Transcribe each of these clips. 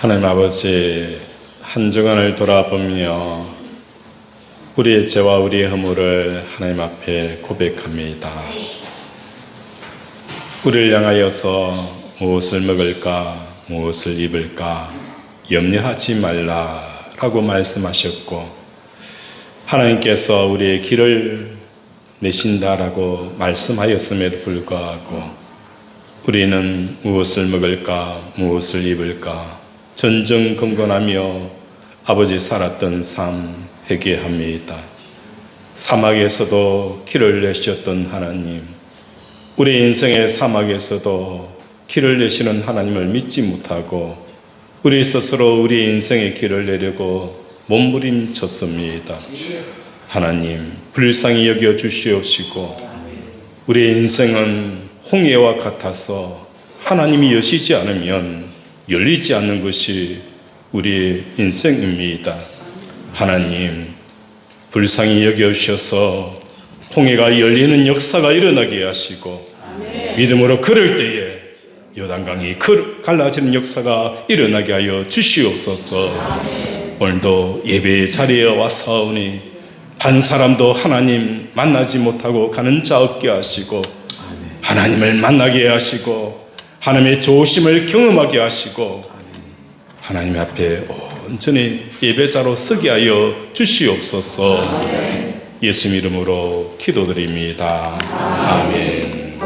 하나님 아버지, 한 주간을 돌아보며 우리의 죄와 우리의 허물을 하나님 앞에 고백합니다. 우리를 향하여서 무엇을 먹을까, 무엇을 입을까 염려하지 말라라고 말씀하셨고, 하나님께서 우리의 길을 내신다라고 말씀하였음에도 불구하고 우리는 무엇을 먹을까, 무엇을 입을까 전전긍긍하며 아버지 살았던 삶 회개합니다. 사막에서도 길을 내셨던 하나님, 우리 인생의 사막에서도 길을 내시는 하나님을 믿지 못하고 우리 스스로 우리 인생의 길을 내려고 몸부림쳤습니다. 하나님, 불쌍히 여겨 주시옵시고 우리 인생은 홍해와 같아서 하나님이 여시지 않으면 열리지 않는 것이 우리의 인생입니다. 하나님, 불쌍히 여겨주셔서 홍해가 열리는 역사가 일어나게 하시고 믿음으로 걸을 때에 요단강이 갈라지는 역사가 일어나게 하여 주시옵소서. 오늘도 예배의 자리에 와사오니 한 사람도 하나님 만나지 못하고 가는 자 없게 하시고 하나님을 만나게 하시고 하나님의 좋으심을 경험하게 하시고 하나님 앞에 온전히 예배자로 서게 하여 주시옵소서. 예수 이름으로 기도드립니다. 아멘.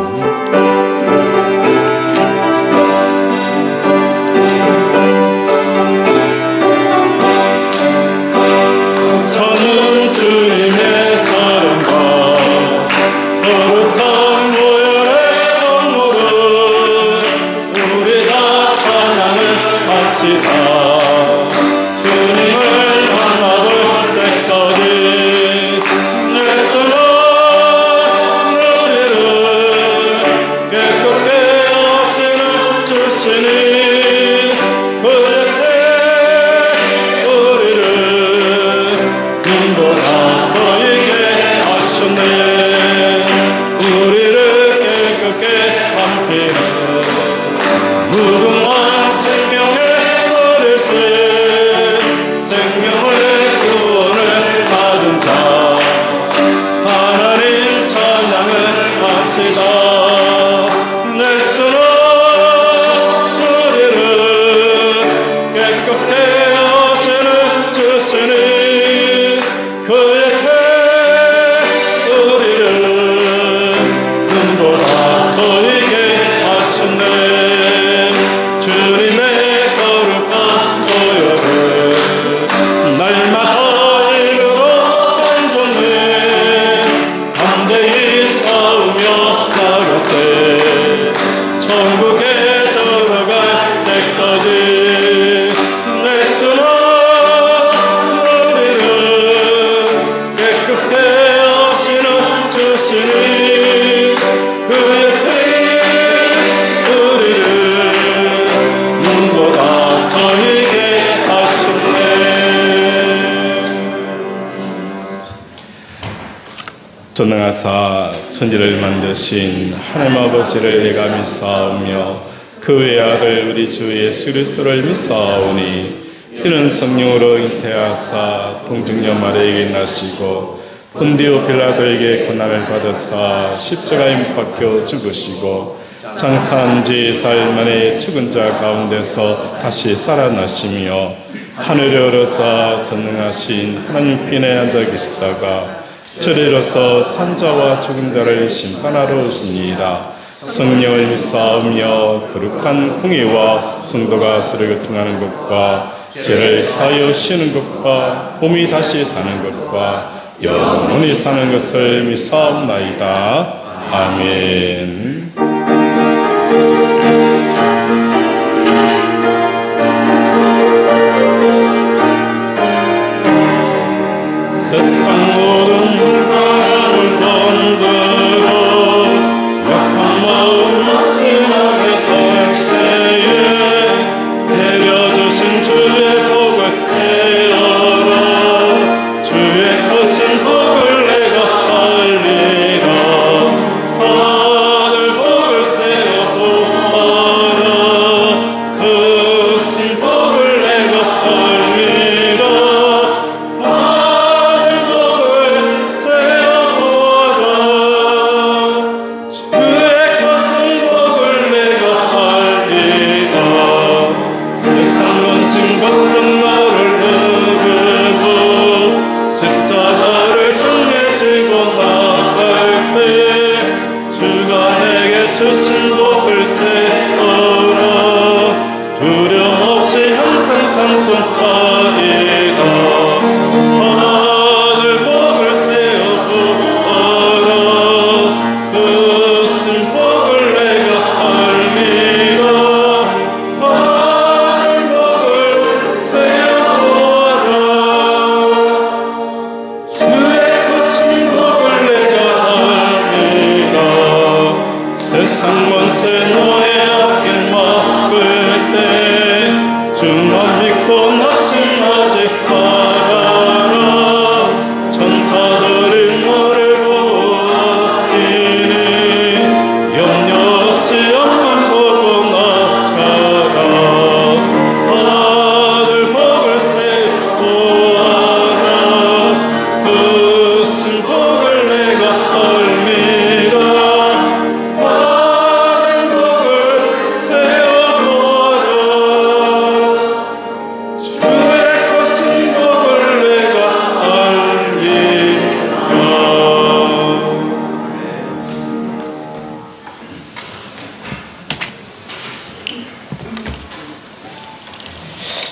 저는 주님의 사랑과 거룩한 보혈의 공로를 우리 다 찬양을 합시다. 주님을 만나볼 때까지 내 수는 우리를 전능하사 천지를 만드신 하나님 아버지를 내가 믿사오며 그 외의 아들 우리 주 예수 그리스도를 믿사오니 이는 성령으로 잉태하사 동정녀 마리아에게 나시고 본디오 빌라도에게 고난을 받으사 십자가에 못 박혀 죽으시고 장사한 지 4일 만에 죽은 자 가운데서 다시 살아나시며 하늘에 오르사 전능하신 하나님 편에 앉아 계시다가 저리로서 산자와 죽은 자를 심판하러 오시니이다. 성령을 믿사오며 거룩한 공의와 성도가 서로 교통하는 것과 죄를 사하여 쉬는 것과 몸이 다시 사는 것과 영원히 사는 것을 믿사옵나이다. 아멘. 세상 모든 바람을 번들어 약한 마음 마지막에 갈 때에 내려주신 주의 복을 세어라. 주의 크신 복을 내가 알리라. 하늘 복을 세어 보아라. 크신 복을 내가 알리라. 걱정 너를 누르고 십자가를 등에 지고 나갈 때 주가 내게 주신 복을 세어라. 두려움 없이 항상 찬송하리라. 하늘 복을 세어 보아라. 크신 복을 내가 알리라. 세상 권세 너의 앞길 막을 때 주만 믿고 낙심하지 말아라. 천사들이 너를 보아하니 염려 없이 앞만 보고 나가라. 하늘 복을 세보아라. 크신 복을 내가 알리라.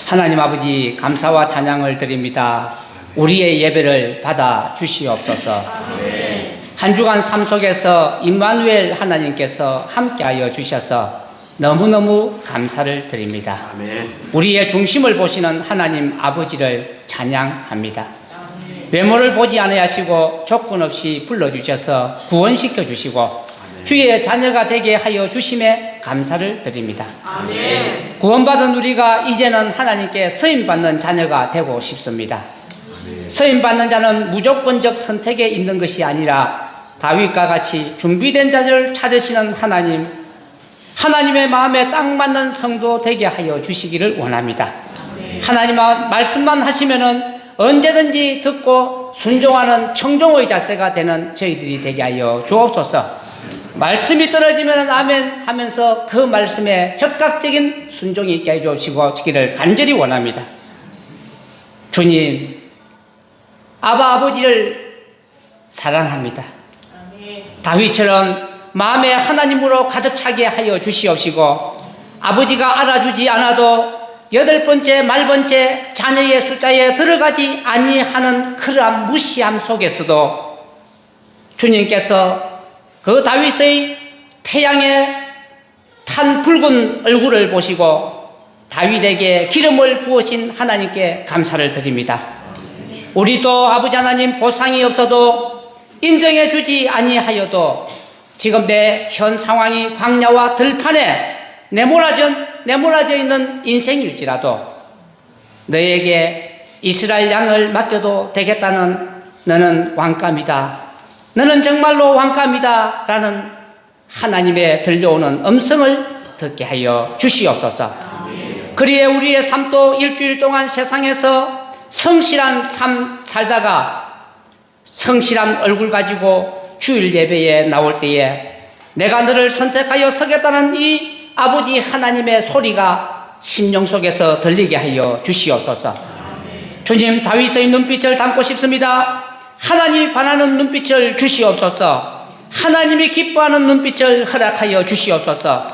하나님 아버지 감사와 찬양을 드립니다. 우리의 예배를 받아 주시옵소서. 한 주간 삶 속에서 임마누엘 하나님께서 함께하여 주셔서 너무너무 감사를 드립니다. 우리의 중심을 보시는 하나님 아버지를 찬양합니다. 외모를 보지 아니하시고 조건 없이 불러주셔서 구원시켜 주시고 주의 자녀가 되게 하여 주심에 감사를 드립니다. 아멘. 구원받은 우리가 이제는 하나님께 서임받는 자녀가 되고 싶습니다. 서임받는 자는 무조건적 선택에 있는 것이 아니라 다윗과 같이 준비된 자를 찾으시는 하나님, 하나님의 마음에 딱 맞는 성도 되게 하여 주시기를 원합니다. 하나님 말씀만 하시면은 언제든지 듣고 순종하는 청종의 자세가 되는 저희들이 되게 하여 주옵소서. 말씀이 떨어지면 아멘 하면서 그 말씀에 적극적인 순종이 있게 해주시기를 간절히 원합니다. 주님, 아버지를 사랑합니다. 다윗처럼 마음에 하나님으로 가득 차게 하여 주시옵시고 아버지가 알아주지 않아도 8번째 말번째 자녀의 숫자에 들어가지 아니하는 그러한 무시함 속에서도 주님께서 그 다윗의 태양에 탄 붉은 얼굴을 보시고 다윗에게 기름을 부으신 하나님께 감사를 드립니다. 우리도 아버지 하나님 보상이 없어도 인정해 주지 아니하여도 지금 내 현 상황이 광야와 들판에 내몰아져 있는 인생일지라도 너에게 이스라엘 양을 맡겨도 되겠다는 너는 왕감이다. 너는 정말로 왕감이다 라는 하나님의 들려오는 음성을 듣게 하여 주시옵소서. 그리에 우리의 삶도 일주일 동안 세상에서 성실한 삶 살다가 성실한 얼굴 가지고 주일 예배에 나올 때에 내가 너를 선택하여 서겠다는 이 아버지 하나님의 소리가 심령 속에서 들리게 하여 주시옵소서. 주님, 다윗의 눈빛을 담고 싶습니다. 하나님이 반하는 눈빛을 주시옵소서. 하나님이 기뻐하는 눈빛을 허락하여 주시옵소서.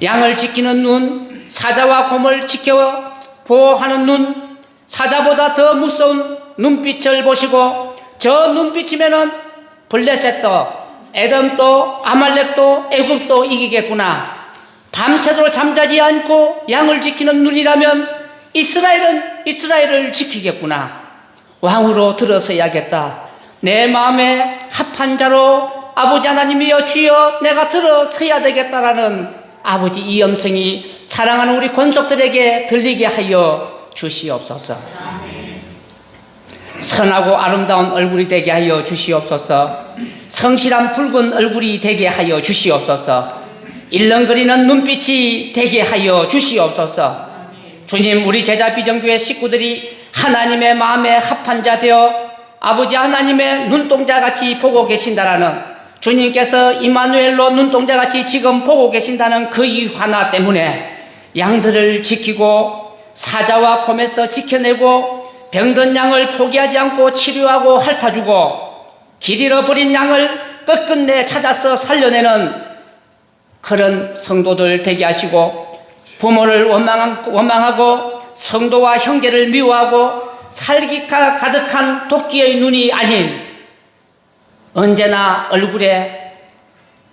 양을 지키는 눈, 사자와 곰을 지켜 보호하는 눈, 사자보다 더 무서운 눈빛을 보시고 저 눈빛이면은 블레셋도, 에돔도, 아말렉도, 애굽도 이기겠구나. 밤새도록 잠자지 않고 양을 지키는 눈이라면 이스라엘은 이스라엘을 지키겠구나. 왕으로 들어서야겠다. 내 마음에 합한 자로 아버지 하나님이여 주여 내가 들어서야 되겠다라는 아버지 이 음성이 사랑하는 우리 권속들에게 들리게 하여 주시옵소서. 선하고 아름다운 얼굴이 되게 하여 주시옵소서. 성실한 붉은 얼굴이 되게 하여 주시옵소서. 일렁거리는 눈빛이 되게 하여 주시옵소서. 주님, 우리 제자 비전교회 식구들이 하나님의 마음에 합한 자 되어 아버지 하나님의 눈동자같이 보고 계신다라는, 주님께서 이마누엘로 눈동자같이 지금 보고 계신다는 그 이유 하나 때문에 양들을 지키고 사자와 곰에서 지켜내고 병든 양을 포기하지 않고 치료하고 핥아주고 길 잃어버린 양을 끝끝내 찾아서 살려내는 그런 성도들 되게 하시고, 부모를 원망하고 성도와 형제를 미워하고 살기가 가득한 도끼의 눈이 아닌 언제나 얼굴에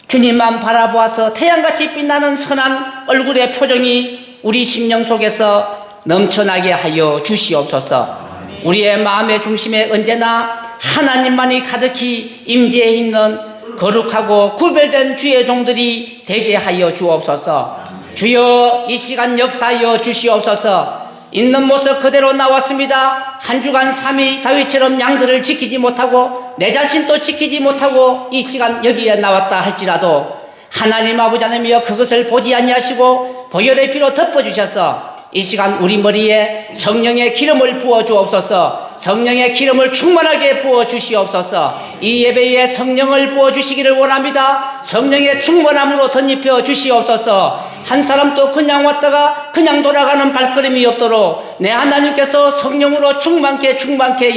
주님만 바라보아서 태양같이 빛나는 선한 얼굴의 표정이 우리 심령 속에서 넘쳐나게 하여 주시옵소서. 우리의 마음의 중심에 언제나 하나님만이 가득히 임재해 있는 거룩하고 구별된 주의 종들이 되게 하여 주옵소서. 주여, 이 시간 역사하여 주시옵소서. 있는 모습 그대로 나왔습니다. 한 주간 3일 다윗처럼 양들을 지키지 못하고 내 자신도 지키지 못하고 이 시간 여기에 나왔다 할지라도 하나님 아버지 하나님이여 그것을 보지 아니하시고 보혈의 피로 덮어주셔서 이 시간 우리 머리에 성령의 기름을 부어 주옵소서. 성령의 기름을 충만하게 부어 주시옵소서. 이 예배에 성령을 부어 주시기를 원합니다. 성령의 충만함으로 덧입혀 주시옵소서. 한 사람도 그냥 왔다가 그냥 돌아가는 발걸음이 없도록 내 하나님께서 성령으로 충만케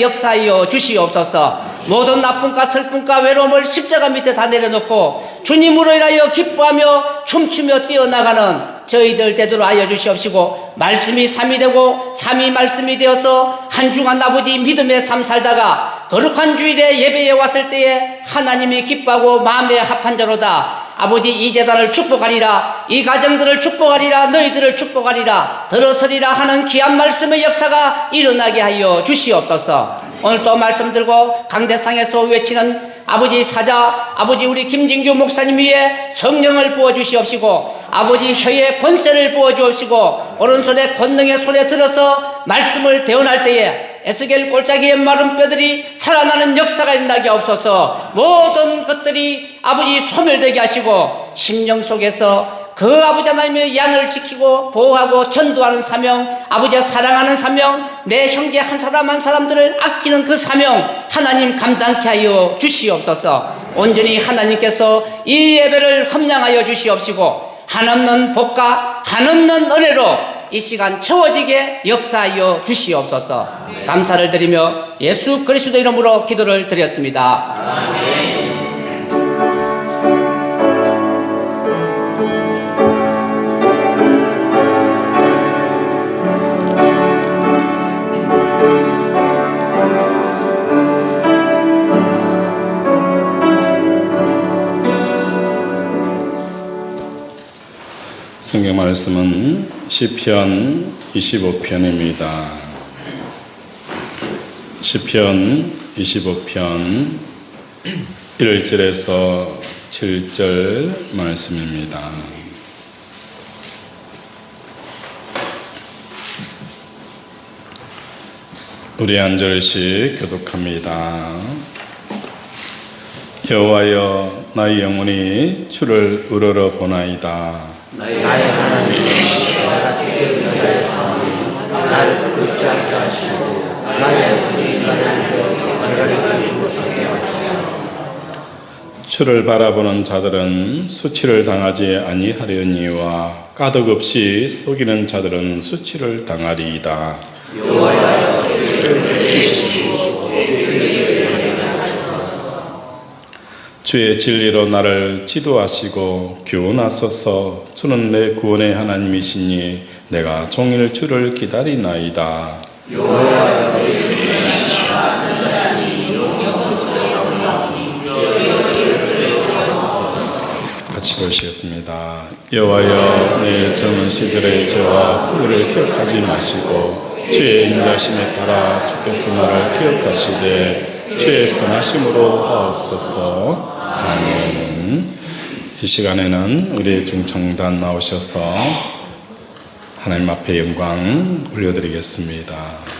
역사하여 주시옵소서. 모든 나쁨과 슬픔과 외로움을 십자가 밑에 다 내려놓고 주님으로 인하여 기뻐하며 춤추며 뛰어나가는 저희들 되도록 하여 주시옵시고, 말씀이 삶이 되고 삶이 말씀이 되어서 한 주간 아버지 믿음의 삶 살다가 거룩한 주일에 예배에 왔을 때에 하나님이 기뻐하고 마음에 합한 자로다. 아버지 이 재단을 축복하리라, 이 가정들을 축복하리라, 너희들을 축복하리라, 들어서리라 하는 귀한 말씀의 역사가 일어나게 하여 주시옵소서. 오늘 또 말씀 들고 강대상에서 외치는 아버지 사자, 아버지 우리 김진규 목사님 위에 성령을 부어주시옵시고, 아버지 혀에 권세를 부어주옵시고, 오른손에 권능의 손에 들어서 말씀을 대언할 때에 에스겔 골짜기의 마른 뼈들이 살아나는 역사가 일어나게 하옵소서. 모든 것들이 아버지 소멸되게 하시고 심령 속에서 그 아버지 하나님의 양을 지키고 보호하고 전도하는 사명, 아버지의 사랑하는 사명, 내 형제 한 사람 한 사람들을 아끼는 그 사명 하나님 감당케 하여 주시옵소서. 온전히 하나님께서 이 예배를 험량하여 주시옵시고 한없는 복과 한없는 은혜로 이 시간 채워지게 역사하여 주시옵소서. 감사를 드리며 예수 그리스도 이름으로 기도를 드렸습니다. 아멘. 성경 말씀은 시편 25편입니다. 시편 25편 1절에서 7절 말씀입니다. 우리 한 절씩 교독합니다. 여호와여 나의 영혼이 주를 우러러 보나이다. 나의 하나님, 내가 주께 의하였사오니 나를 붙잡지 않게 하시고 나의 손이 나를 내가 이르지 못하게 하소서. 주를 바라보는 자들은 수치를 당하지 아니하려니와 까닭 없이 속이는 자들은 수치를 당하리이다. 여호와여 주의 내리시고 주의 주의 진리로 나를 지도하시고 교훈하소서. 주는 내 구원의 하나님이시니 내가 종일 주를 기다리나이다. 여호와여 주의 같이 보시겠습니다. 여호와여 내 젊은 시절의 죄와 후회를 기억하지 마시고 주의 인자심에 따라 주께서 나를 기억하시되 주의 선하심으로 하옵소서. 아멘. 이 시간에는 우리 중청단 나오셔서 하나님 앞에 영광 올려드리겠습니다.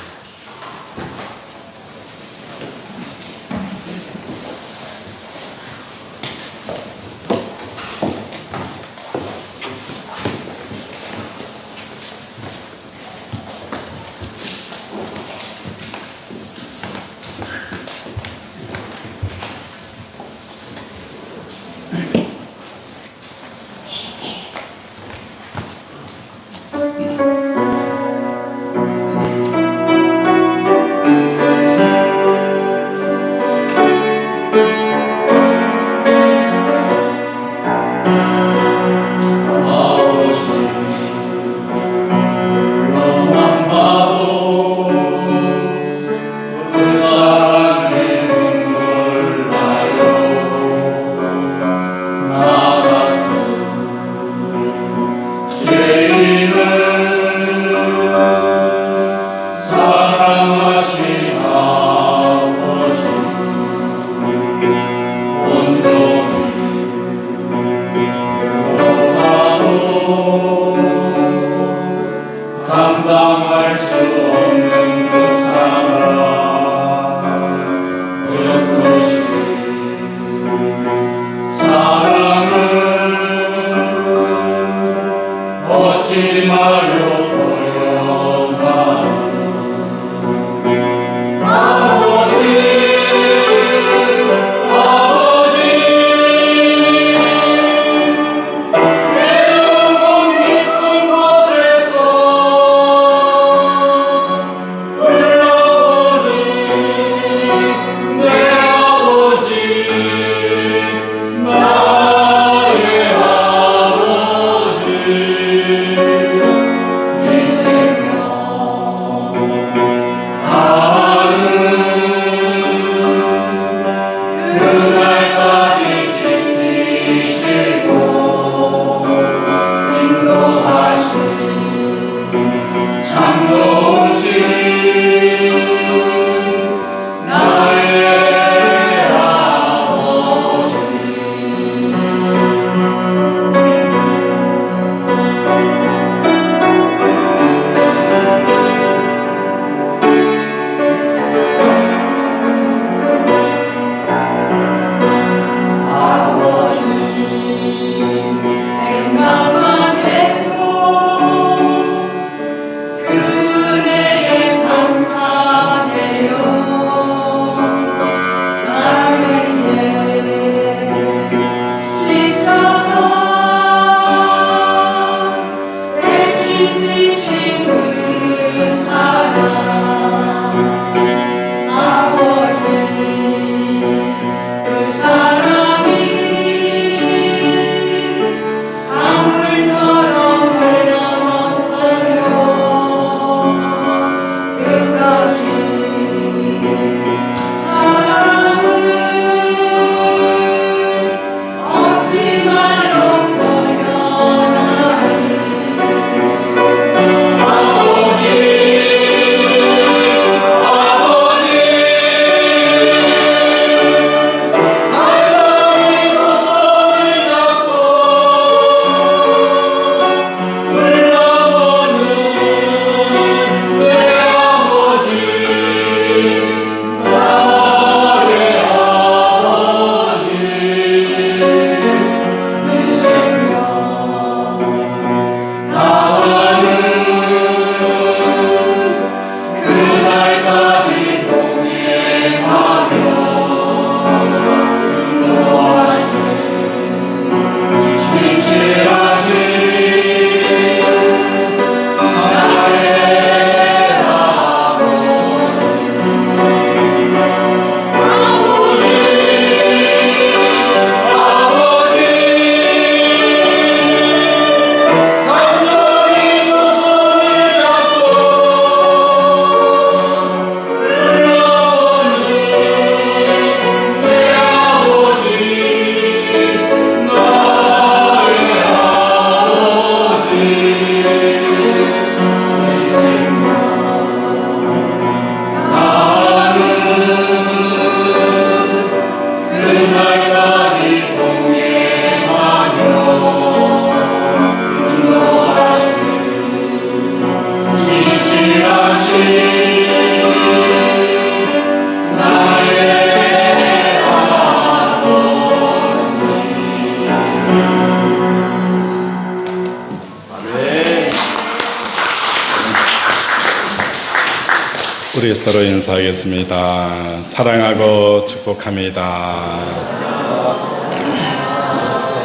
우리 서로 인사하겠습니다. 사랑하고 축복합니다.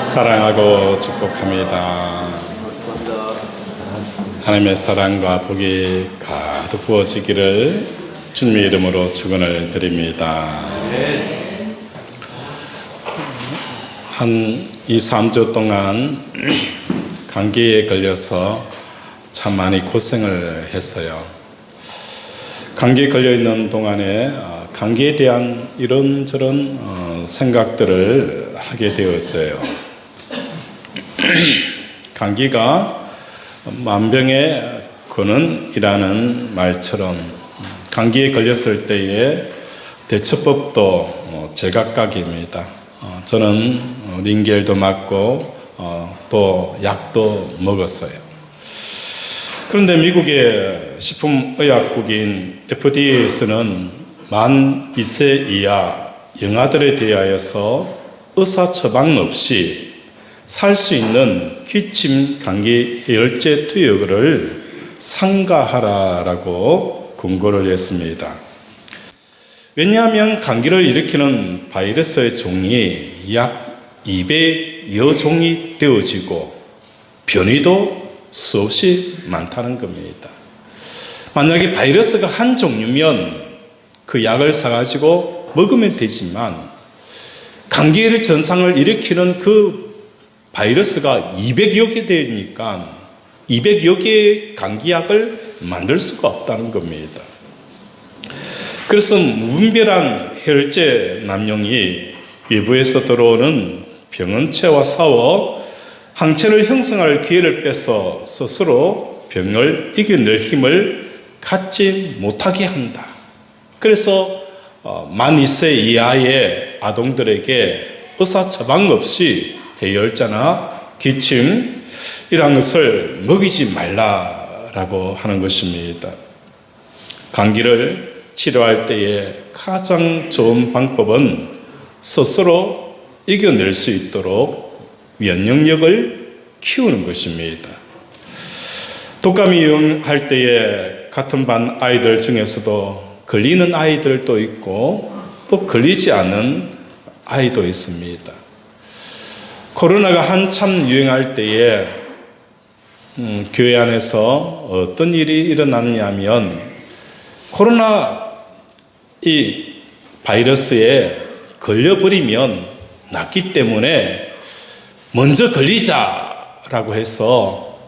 사랑하고 축복합니다. 하나님의 사랑과 복이 가득 부어지기를 주님의 이름으로 축원을 드립니다. 한 2, 3주 동안 감기에 걸려서 참 많이 고생을 했어요. 감기에 걸려 있는 동안에 감기에 대한 이런저런 생각들을 하게 되었어요. 감기가 만병의 근원이라는 말처럼 감기에 걸렸을 때의 대처법도 제각각입니다. 저는 링겔도 맞고 또 약도 먹었어요. 그런데 미국의 식품의약국인 FDA에서는 만 2세 이하 영아들에 대하여서 의사 처방 없이 살 수 있는 기침 감기 해열제 투여를 상가하라라고 권고를 했습니다. 왜냐하면 감기를 일으키는 바이러스의 종이 약 200여 종이 되어지고 변이도 수없이 많다는 겁니다. 만약에 바이러스가 한 종류면 그 약을 사가지고 먹으면 되지만 감기의 전상을 일으키는 그 바이러스가 200여 개 되니까 200여 개의 감기약을 만들 수가 없다는 겁니다. 그래서 무분별한 혈제 남용이 외부에서 들어오는 병원체와 싸워 항체를 형성할 기회를 뺏어 스스로 병을 이겨낼 힘을 갖지 못하게 한다. 그래서 만 2세 이하의 아동들에게 의사 처방 없이 해열제나 기침 이런 것을 먹이지 말라라고 하는 것입니다. 감기를 치료할 때에 가장 좋은 방법은 스스로 이겨낼 수 있도록 면역력을 키우는 것입니다. 독감이 유행할 때에 같은 반 아이들 중에서도 걸리는 아이들도 있고 또 걸리지 않는 아이도 있습니다. 코로나가 한참 유행할 때에 교회 안에서 어떤 일이 일어났냐면 코로나 이 바이러스에 걸려버리면 낫기 때문에 먼저 걸리자라고 해서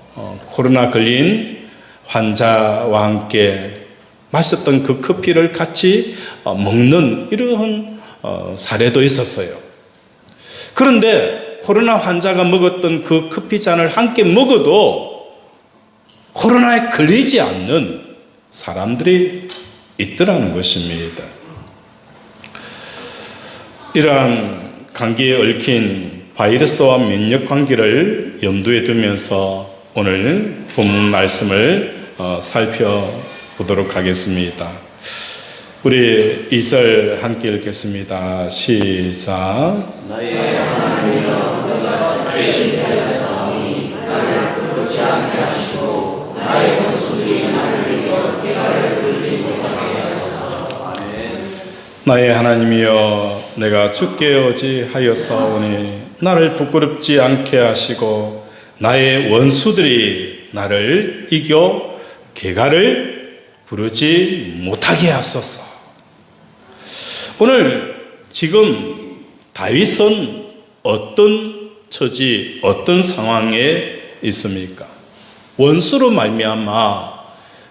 코로나 걸린 환자와 함께 마셨던 그 커피를 같이 먹는 이러한 사례도 있었어요. 그런데 코로나 환자가 먹었던 그 커피잔을 함께 먹어도 코로나에 걸리지 않는 사람들이 있더라는 것입니다. 이러한 감기에 얽힌 바이러스와 면역 관계를 염두에 두면서 오늘 본문 말씀을 살펴보도록 하겠습니다. 우리 2절 함께 읽겠습니다. 시작. 나의 하나님이여 내가 주의 인사였사오니 나를 부끄럽지 않게 하시고 나의 원수들이 나를 이겨 깨달을 부르지 못하게 하소서. 아멘. 나의 하나님이여 내가 주께 의지하였사오니 나를 부끄럽지 않게 하시고 나의 원수들이 나를 이겨 개가를 부르지 못하게 하소서. 오늘 지금 다윗은 어떤 처지, 어떤 상황에 있습니까? 원수로 말미암아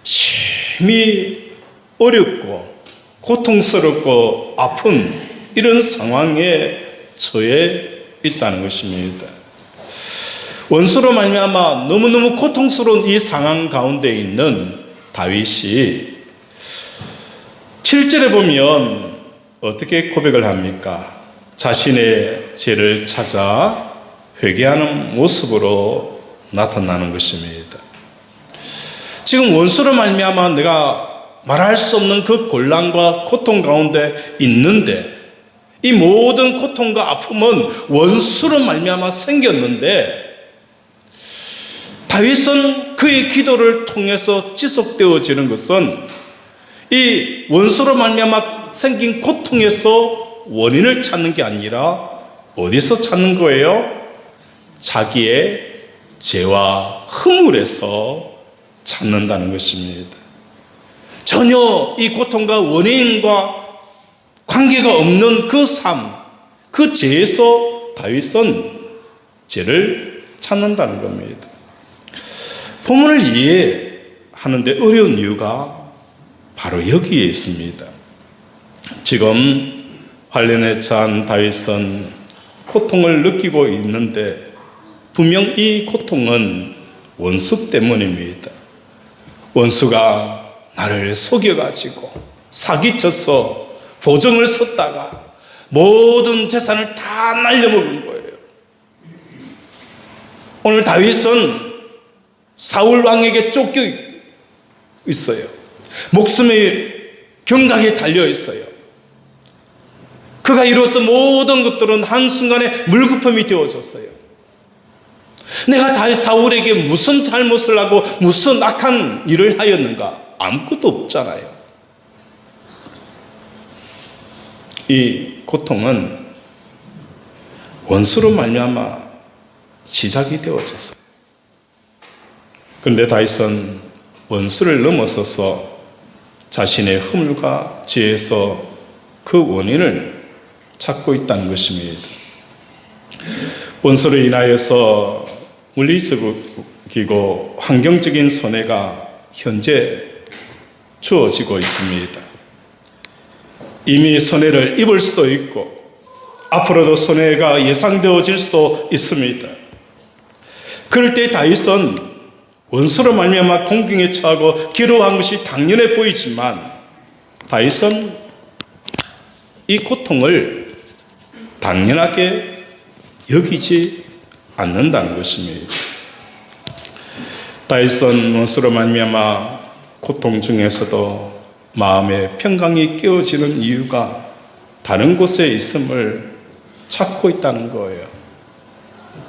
심히 어렵고 고통스럽고 아픈 이런 상황에 처해 있다는 것입니다. 원수로 말미암아 너무너무 고통스러운 이 상황 가운데 있는 다윗이 7절에 보면 어떻게 고백을 합니까? 자신의 죄를 찾아 회개하는 모습으로 나타나는 것입니다. 지금 원수로 말미암아 내가 말할 수 없는 그 곤란과 고통 가운데 있는데 이 모든 고통과 아픔은 원수로 말미암아 생겼는데 다윗은 그의 기도를 통해서 지속되어지는 것은 이 원수로 말미암아 생긴 고통에서 원인을 찾는 게 아니라 어디서 찾는 거예요? 자기의 죄와 허물에서 찾는다는 것입니다. 전혀 이 고통과 원인과 관계가 없는 그 삶, 그 죄에서 다윗은 죄를 찾는다는 겁니다. 본문을 이해하는데 어려운 이유가 바로 여기에 있습니다. 지금 환난에 처한 다윗은 고통을 느끼고 있는데 분명 이 고통은 원수 때문입니다. 원수가 나를 속여가지고 사기쳐서 보증을 섰다가 모든 재산을 다 날려먹은 거예요. 오늘 다윗은 사울 왕에게 쫓겨 있어요. 목숨이 경각에 달려 있어요. 그가 이루었던 모든 것들은 한순간에 물거품이 되어졌어요. 내가 다윗 사울에게 무슨 잘못을 하고 무슨 악한 일을 하였는가? 아무것도 없잖아요. 이 고통은 원수로 말미암아 시작이 되어졌어요. 그런데 다윗은 원수를 넘어서서 자신의 허물과 죄에서 그 원인을 찾고 있다는 것입니다. 원수로 인하여서 물리적이고 환경적인 손해가 현재 주어지고 있습니다. 이미 손해를 입을 수도 있고 앞으로도 손해가 예상되어질 수도 있습니다. 그럴 때 다윗은 원수로 말미암아 공경에 처하고 괴로워한 것이 당연해 보이지만 다윗은 이 고통을 당연하게 여기지 않는다는 것입니다. 다윗은 원수로 말미암아 고통 중에서도 마음의 평강이 깨어지는 이유가 다른 곳에 있음을 찾고 있다는 거예요.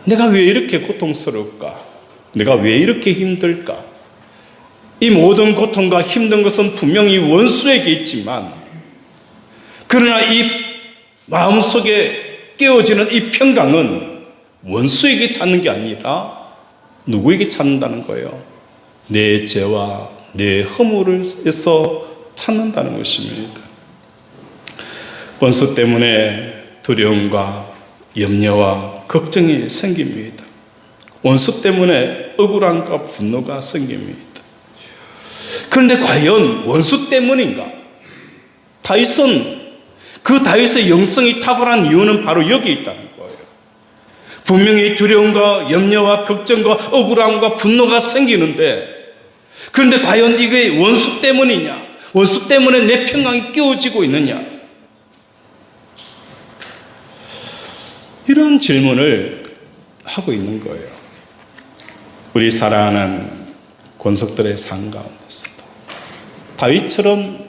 내가 왜 이렇게 고통스러울까? 내가 왜 이렇게 힘들까? 이 모든 고통과 힘든 것은 분명히 원수에게 있지만 그러나 이 마음속에 깨어지는 이 평강은 원수에게 찾는 게 아니라 누구에게 찾는다는 거예요? 내 죄와 내 허물에서 찾는다는 것입니다. 원수 때문에 두려움과 염려와 걱정이 생깁니다. 원수 때문에 억울함과 분노가 생깁니다. 그런데 과연 원수 때문인가? 다윗은 그 다윗의 영성이 탁월한 이유는 바로 여기 있다는 거예요. 분명히 두려움과 염려와 걱정과 억울함과 분노가 생기는데 그런데 과연 이게 원수 때문이냐? 원수 때문에 내 평강이 깨어지고 있느냐? 이런 질문을 하고 있는 거예요. 우리 사랑하는 권속들의 삶 가운데서도 다윗처럼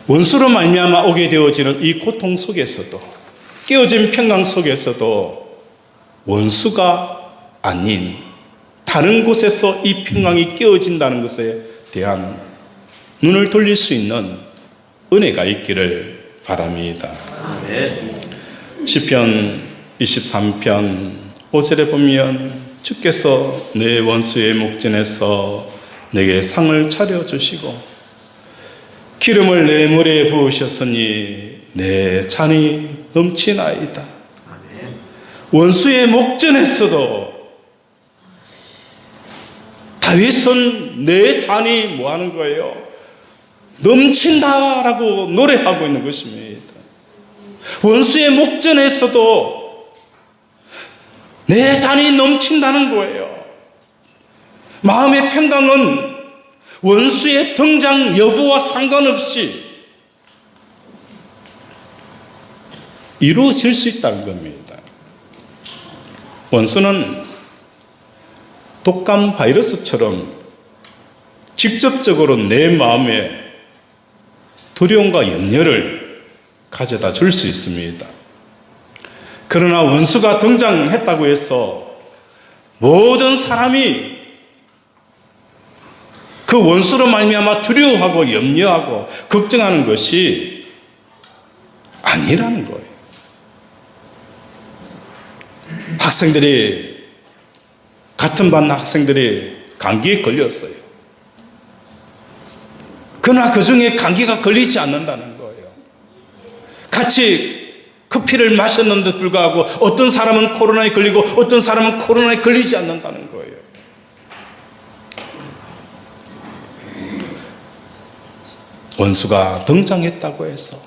원수로 말미암아 오게 되어지는 이 고통 속에서도 깨어진 평강 속에서도 원수가 아닌 다른 곳에서 이 평강이 깨어진다는 것에 대한 눈을 돌릴 수 있는 은혜가 있기를 바랍니다. 시편 23편 5절에 보면 주께서 내 원수의 목전에서 내게 상을 차려주시고 기름을 내 머리에 부으셨으니 내 잔이 넘치나이다. 원수의 목전에서도 다윗은 내 잔이 뭐 하는 거예요? 넘친다라고 노래하고 있는 것입니다. 원수의 목전에서도 내 잔이 넘친다는 거예요. 마음의 평강은 원수의 등장 여부와 상관없이 이루어질 수 있다는 겁니다. 원수는 독감 바이러스처럼 직접적으로 내 마음에 두려움과 염려를 가져다 줄 수 있습니다. 그러나 원수가 등장했다고 해서 모든 사람이 그 원수로 말미암아 두려워하고 염려하고 걱정하는 것이 아니라는 거예요. 학생들이, 같은 반 학생들이 감기에 걸렸어요. 그러나 그 중에 감기가 걸리지 않는다는 거예요. 같이 커피를 마셨는데도 불구하고 어떤 사람은 코로나에 걸리고 어떤 사람은 코로나에 걸리지 않는다는 거예요. 원수가 등장했다고 해서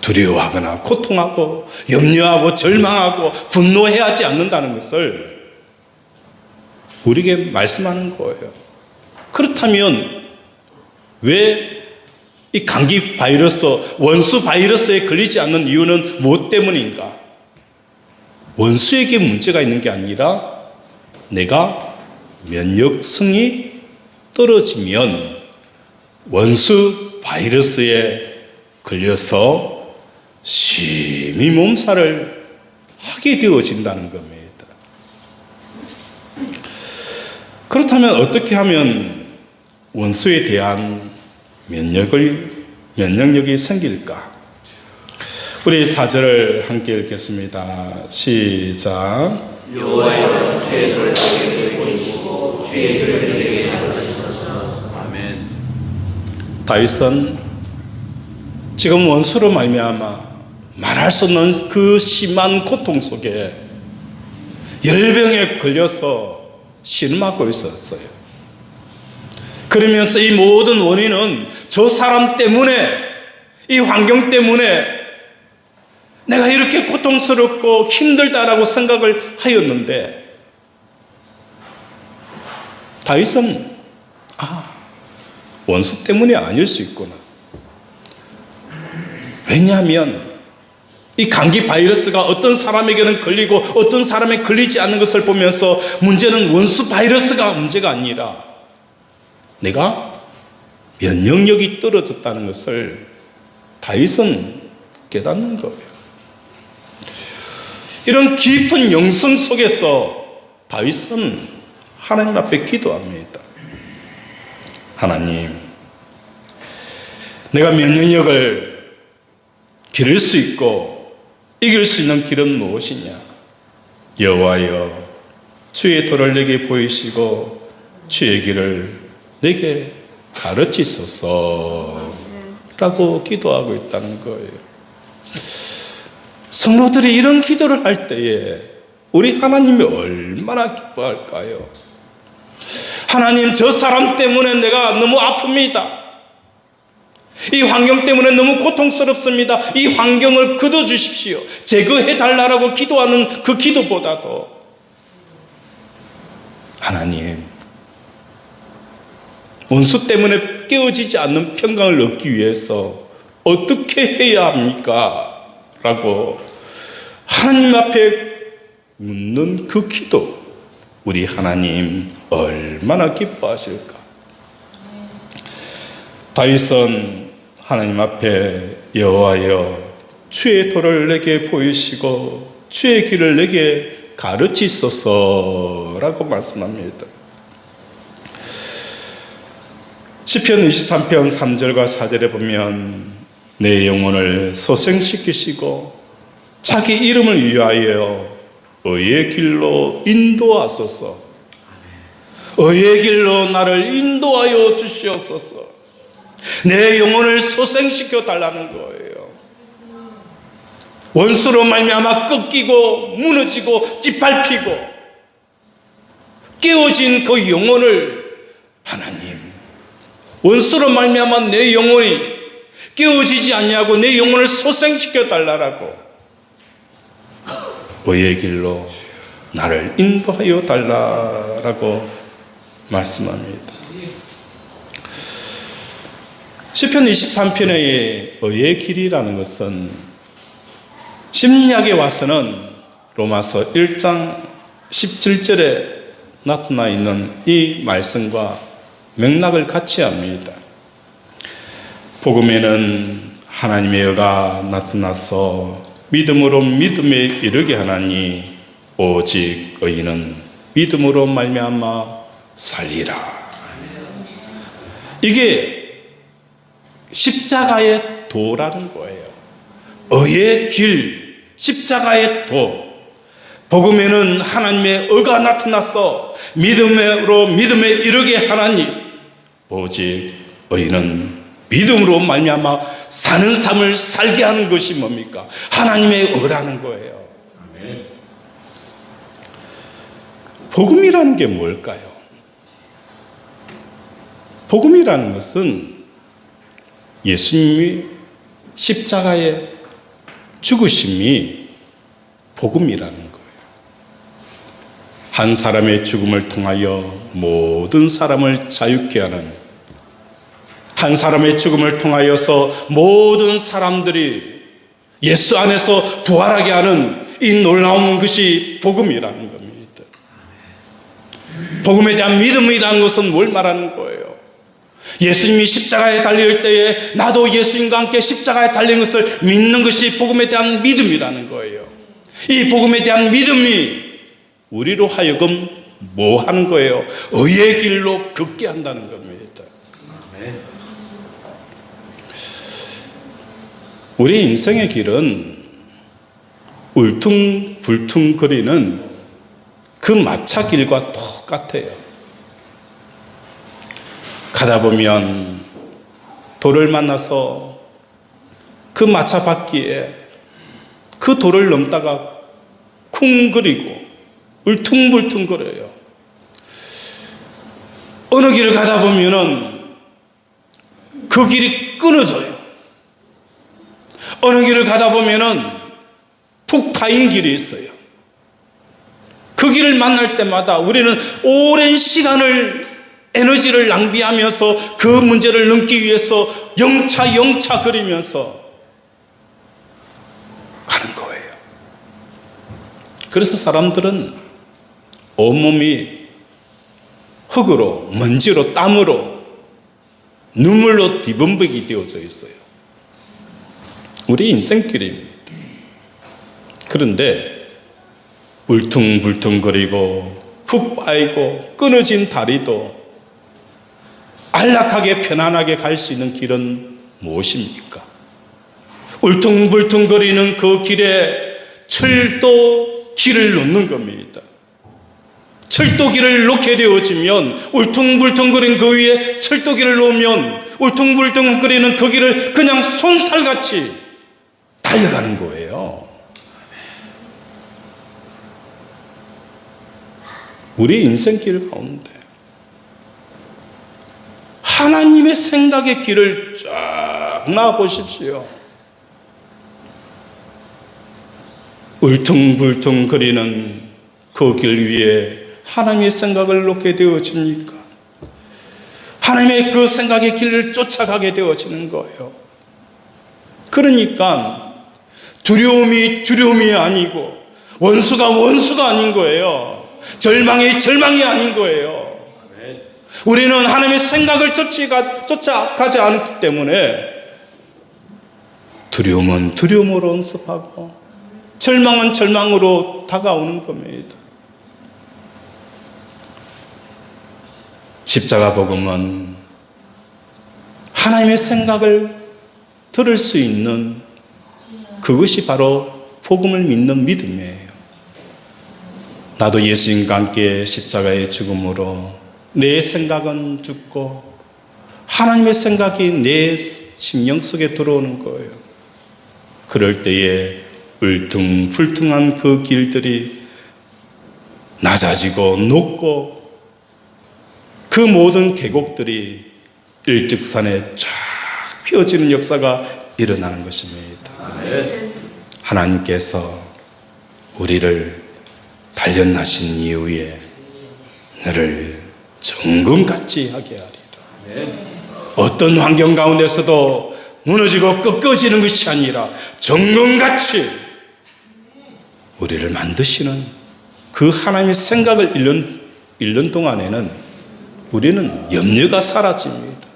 두려워하거나 고통하고 염려하고 절망하고 분노해하지 않는다는 것을 우리에게 말씀하는 거예요. 그렇다면 왜 이 감기 바이러스, 원수 바이러스에 걸리지 않는 이유는 무엇 때문인가? 원수에게 문제가 있는 게 아니라 내가 면역성이 떨어지면 원수 바이러스에 걸려서 심히 몸살을 하게 되어진다는 겁니다. 그렇다면 어떻게 하면 원수에 대한 면역력이 생길까? 우리 4절을 함께 읽겠습니다. 시작. 여호와여 주의 도를 내게 보이시고 주의 길을 내게 가르치소서. 아멘. 다윗은 지금 원수로 말미암아 말할 수 없는 그 심한 고통 속에 열병에 걸려서 신음하고 있었어요. 그러면서 이 모든 원인은 저 사람 때문에, 이 환경 때문에 내가 이렇게 고통스럽고 힘들다라고 생각을 하였는데, 다윗은 원수 때문이 아닐 수 있구나. 왜냐하면 이 감기 바이러스가 어떤 사람에게는 걸리고 어떤 사람에 걸리지 않는 것을 보면서 문제는 원수 바이러스가 문제가 아니라 내가 면역력이 떨어졌다는 것을 다윗은 깨닫는 거예요. 이런 깊은 영성 속에서 다윗은 하나님 앞에 기도합니다. 하나님, 내가 면역력을 기를 수 있고 이길 수 있는 길은 무엇이냐? 여호와여, 주의 도를 내게 보이시고 주의 길을 내게 가르치소서 라고 기도하고 있다는 거예요. 성도들이 이런 기도를 할 때에 우리 하나님이 얼마나 기뻐할까요? 하나님, 저 사람 때문에 내가 너무 아픕니다. 이 환경 때문에 너무 고통스럽습니다. 이 환경을 거둬주십시오. 제거해달라고 기도하는 그 기도보다도 하나님, 원수 때문에 깨어지지 않는 평강을 얻기 위해서 어떻게 해야 합니까? 라고 하나님 앞에 묻는 그 기도, 우리 하나님 얼마나 기뻐하실까? 다윗은 하나님 앞에 여호와여, 주의 도를 내게 보이시고 주의 길을 내게 가르치소서라고 말씀합니다. 시편 23편 3절과 4절에 보면 내 영혼을 소생시키시고 자기 이름을 위하여 의의 길로 인도하소서. 의의 길로 나를 인도하여 주시옵소서. 내 영혼을 소생시켜 달라는 거예요. 원수로 말미암아 꺾이고 무너지고 짓밟히고 깨어진 그 영혼을 하나님, 원수로 말미암아 내 영혼이 깨어지지 아니하고 내 영혼을 소생시켜 달라라고 의의 길로 나를 인도하여 달라라고 말씀합니다. 시편 23편의 의의 길이라는 것은 신약에 와서는 로마서 1장 17절에 나타나 있는 이 말씀과 맥락을 같이 합니다. 복음에는 하나님의 의가 나타나서 믿음으로 믿음에 이르게 하나니 오직 의인은 믿음으로 말미암아 살리라. 이게 십자가의 도라는 거예요. 의의 길, 십자가의 도. 복음에는 하나님의 의가 나타나서 믿음으로 믿음에 이르게 하나니 오직 의는 믿음으로 말미암아 사는 삶을 살게 하는 것이 뭡니까? 하나님의 의라는 거예요. 복음이라는 게 뭘까요? 복음이라는 것은 예수님이 십자가의 죽으심이 복음이라는 거예요. 한 사람의 죽음을 통하여 모든 사람을 자유케 하는, 한 사람의 죽음을 통하여서 모든 사람들이 예수 안에서 부활하게 하는 이 놀라운 것이 복음이라는 겁니다. 복음에 대한 믿음이라는 것은 뭘 말하는 거예요? 예수님이 십자가에 달릴 때에 나도 예수님과 함께 십자가에 달린 것을 믿는 것이 복음에 대한 믿음이라는 거예요. 이 복음에 대한 믿음이 우리로 하여금 뭐 하는 거예요? 의의 길로 걷게 한다는 겁니다. 우리 인생의 길은 울퉁불퉁거리는 그 마차길과 똑같아요. 가다 보면 돌을 만나서 그 마차 바퀴에 그 돌을 넘다가 쿵거리고 울퉁불퉁거려요. 어느 길을 가다 보면은 그 길이 끊어져요. 어느 길을 가다 보면은 푹 파인 길이 있어요. 그 길을 만날 때마다 우리는 오랜 시간을, 에너지를 낭비하면서 그 문제를 넘기 위해서 영차 거리면서 가는 거예요. 그래서 사람들은 온몸이 흙으로, 먼지로, 땀으로, 눈물로 뒤범벅이 되어져 있어요. 우리 인생길입니다. 그런데 울퉁불퉁거리고 푹 빠이고 끊어진 다리도 안락하게 편안하게 갈 수 있는 길은 무엇입니까? 울퉁불퉁거리는 그 길에 철도 길을 놓는 겁니다. 철도 길을 놓게 되어지면, 울퉁불퉁거린 그 위에 철도 길을 놓으면 울퉁불퉁거리는 그 길을 그냥 손살같이 달려가는 거예요. 우리 인생길 가운데 하나님의 생각의 길을 쫙 나와보십시오. 울퉁불퉁거리는 그 길 위에 하나님의 생각을 놓게 되어집니까? 하나님의 그 생각의 길을 쫓아가게 되어지는 거예요. 그러니까 두려움이 아니고 원수가 아닌 거예요. 절망이 아닌 거예요. 우리는 하나님의 생각을 쫓아가지 않기 때문에 두려움은 두려움으로 응습하고 절망은 절망으로 다가오는 겁니다. 십자가 복음은 하나님의 생각을 들을 수 있는, 그것이 바로 복음을 믿는 믿음이에요. 나도 예수님과 함께 십자가의 죽음으로 내 생각은 죽고 하나님의 생각이 내 심령 속에 들어오는 거예요. 그럴 때에 울퉁불퉁한 그 길들이 낮아지고 높고 그 모든 계곡들이 일직선에 쫙 펴지는 역사가 일어나는 것입니다. 하나님께서 우리를 단련하신 이후에 너를 정금같이 하게 하리라. 어떤 환경 가운데서도 무너지고 꺾어지는 것이 아니라 정금같이 우리를 만드시는 그 하나님의 생각을 읽는 동안에는 우리는 염려가 사라집니다.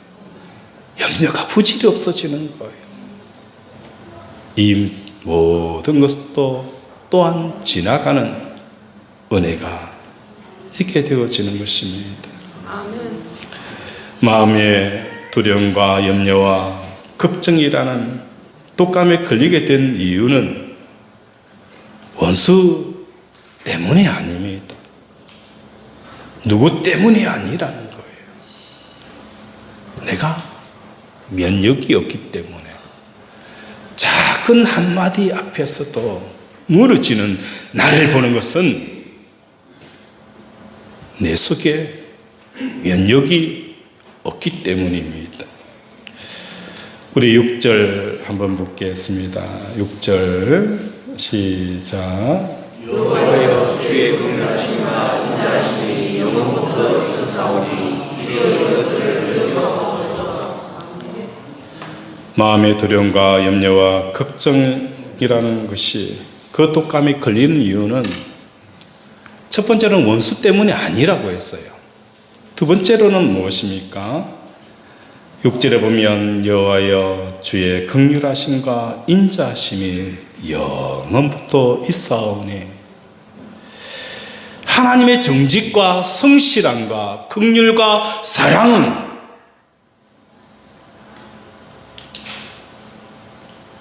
염려가 부질이 없어지는 거예요. 이 모든 것도 또한 지나가는 은혜가 있게 되어지는 것입니다. 마음에 두려움과 염려와 걱정이라는 독감에 걸리게 된 이유는 원수 때문이 아닙니다. 누구 때문이 아니라는 거예요. 내가 면역이 없기 때문에 작은 한마디 앞에서도 무너지는 나를 보는 것은 내 속에 면역이 없기 때문입니다. 우리 6절 한번 보겠습니다. 6절 시작. 여호와여 주의 긍휼하심과 인자하심이 영원부터 있었사오니 주여 이것들을 들여다보소서. 마음의 두려움과 염려와 걱정이라는 것이 그 독감에 걸리는 이유는 첫 번째로는 원수 때문이 아니라고 했어요. 두 번째로는 무엇입니까? 6절에 보면 여호와여 주의 긍휼하심과 인자하심이 영원부터 있사오니 하나님의 정직과 성실함과 긍휼과 사랑은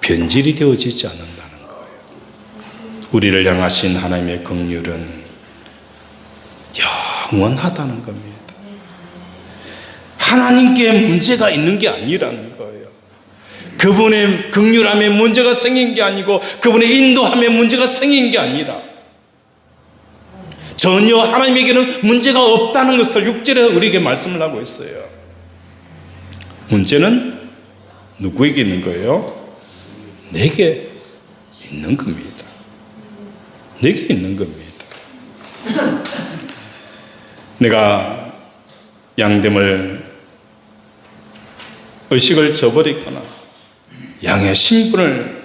변질이 되어지지 않는다는 거예요. 우리를 향하신 하나님의 긍휼은 영원하다는 겁니다. 하나님께 문제가 있는 게 아니라는 거예요. 그분의 긍휼함에 문제가 생긴 게 아니고 그분의 인도함에 문제가 생긴 게 아니라 전혀 하나님에게는 문제가 없다는 것을 6절에 우리에게 말씀을 하고 있어요. 문제는 누구에게 있는 거예요? 내게 있는 겁니다. 내게 있는 겁니다. 내가 양됨을 의식을 저버리거나 양의 신분을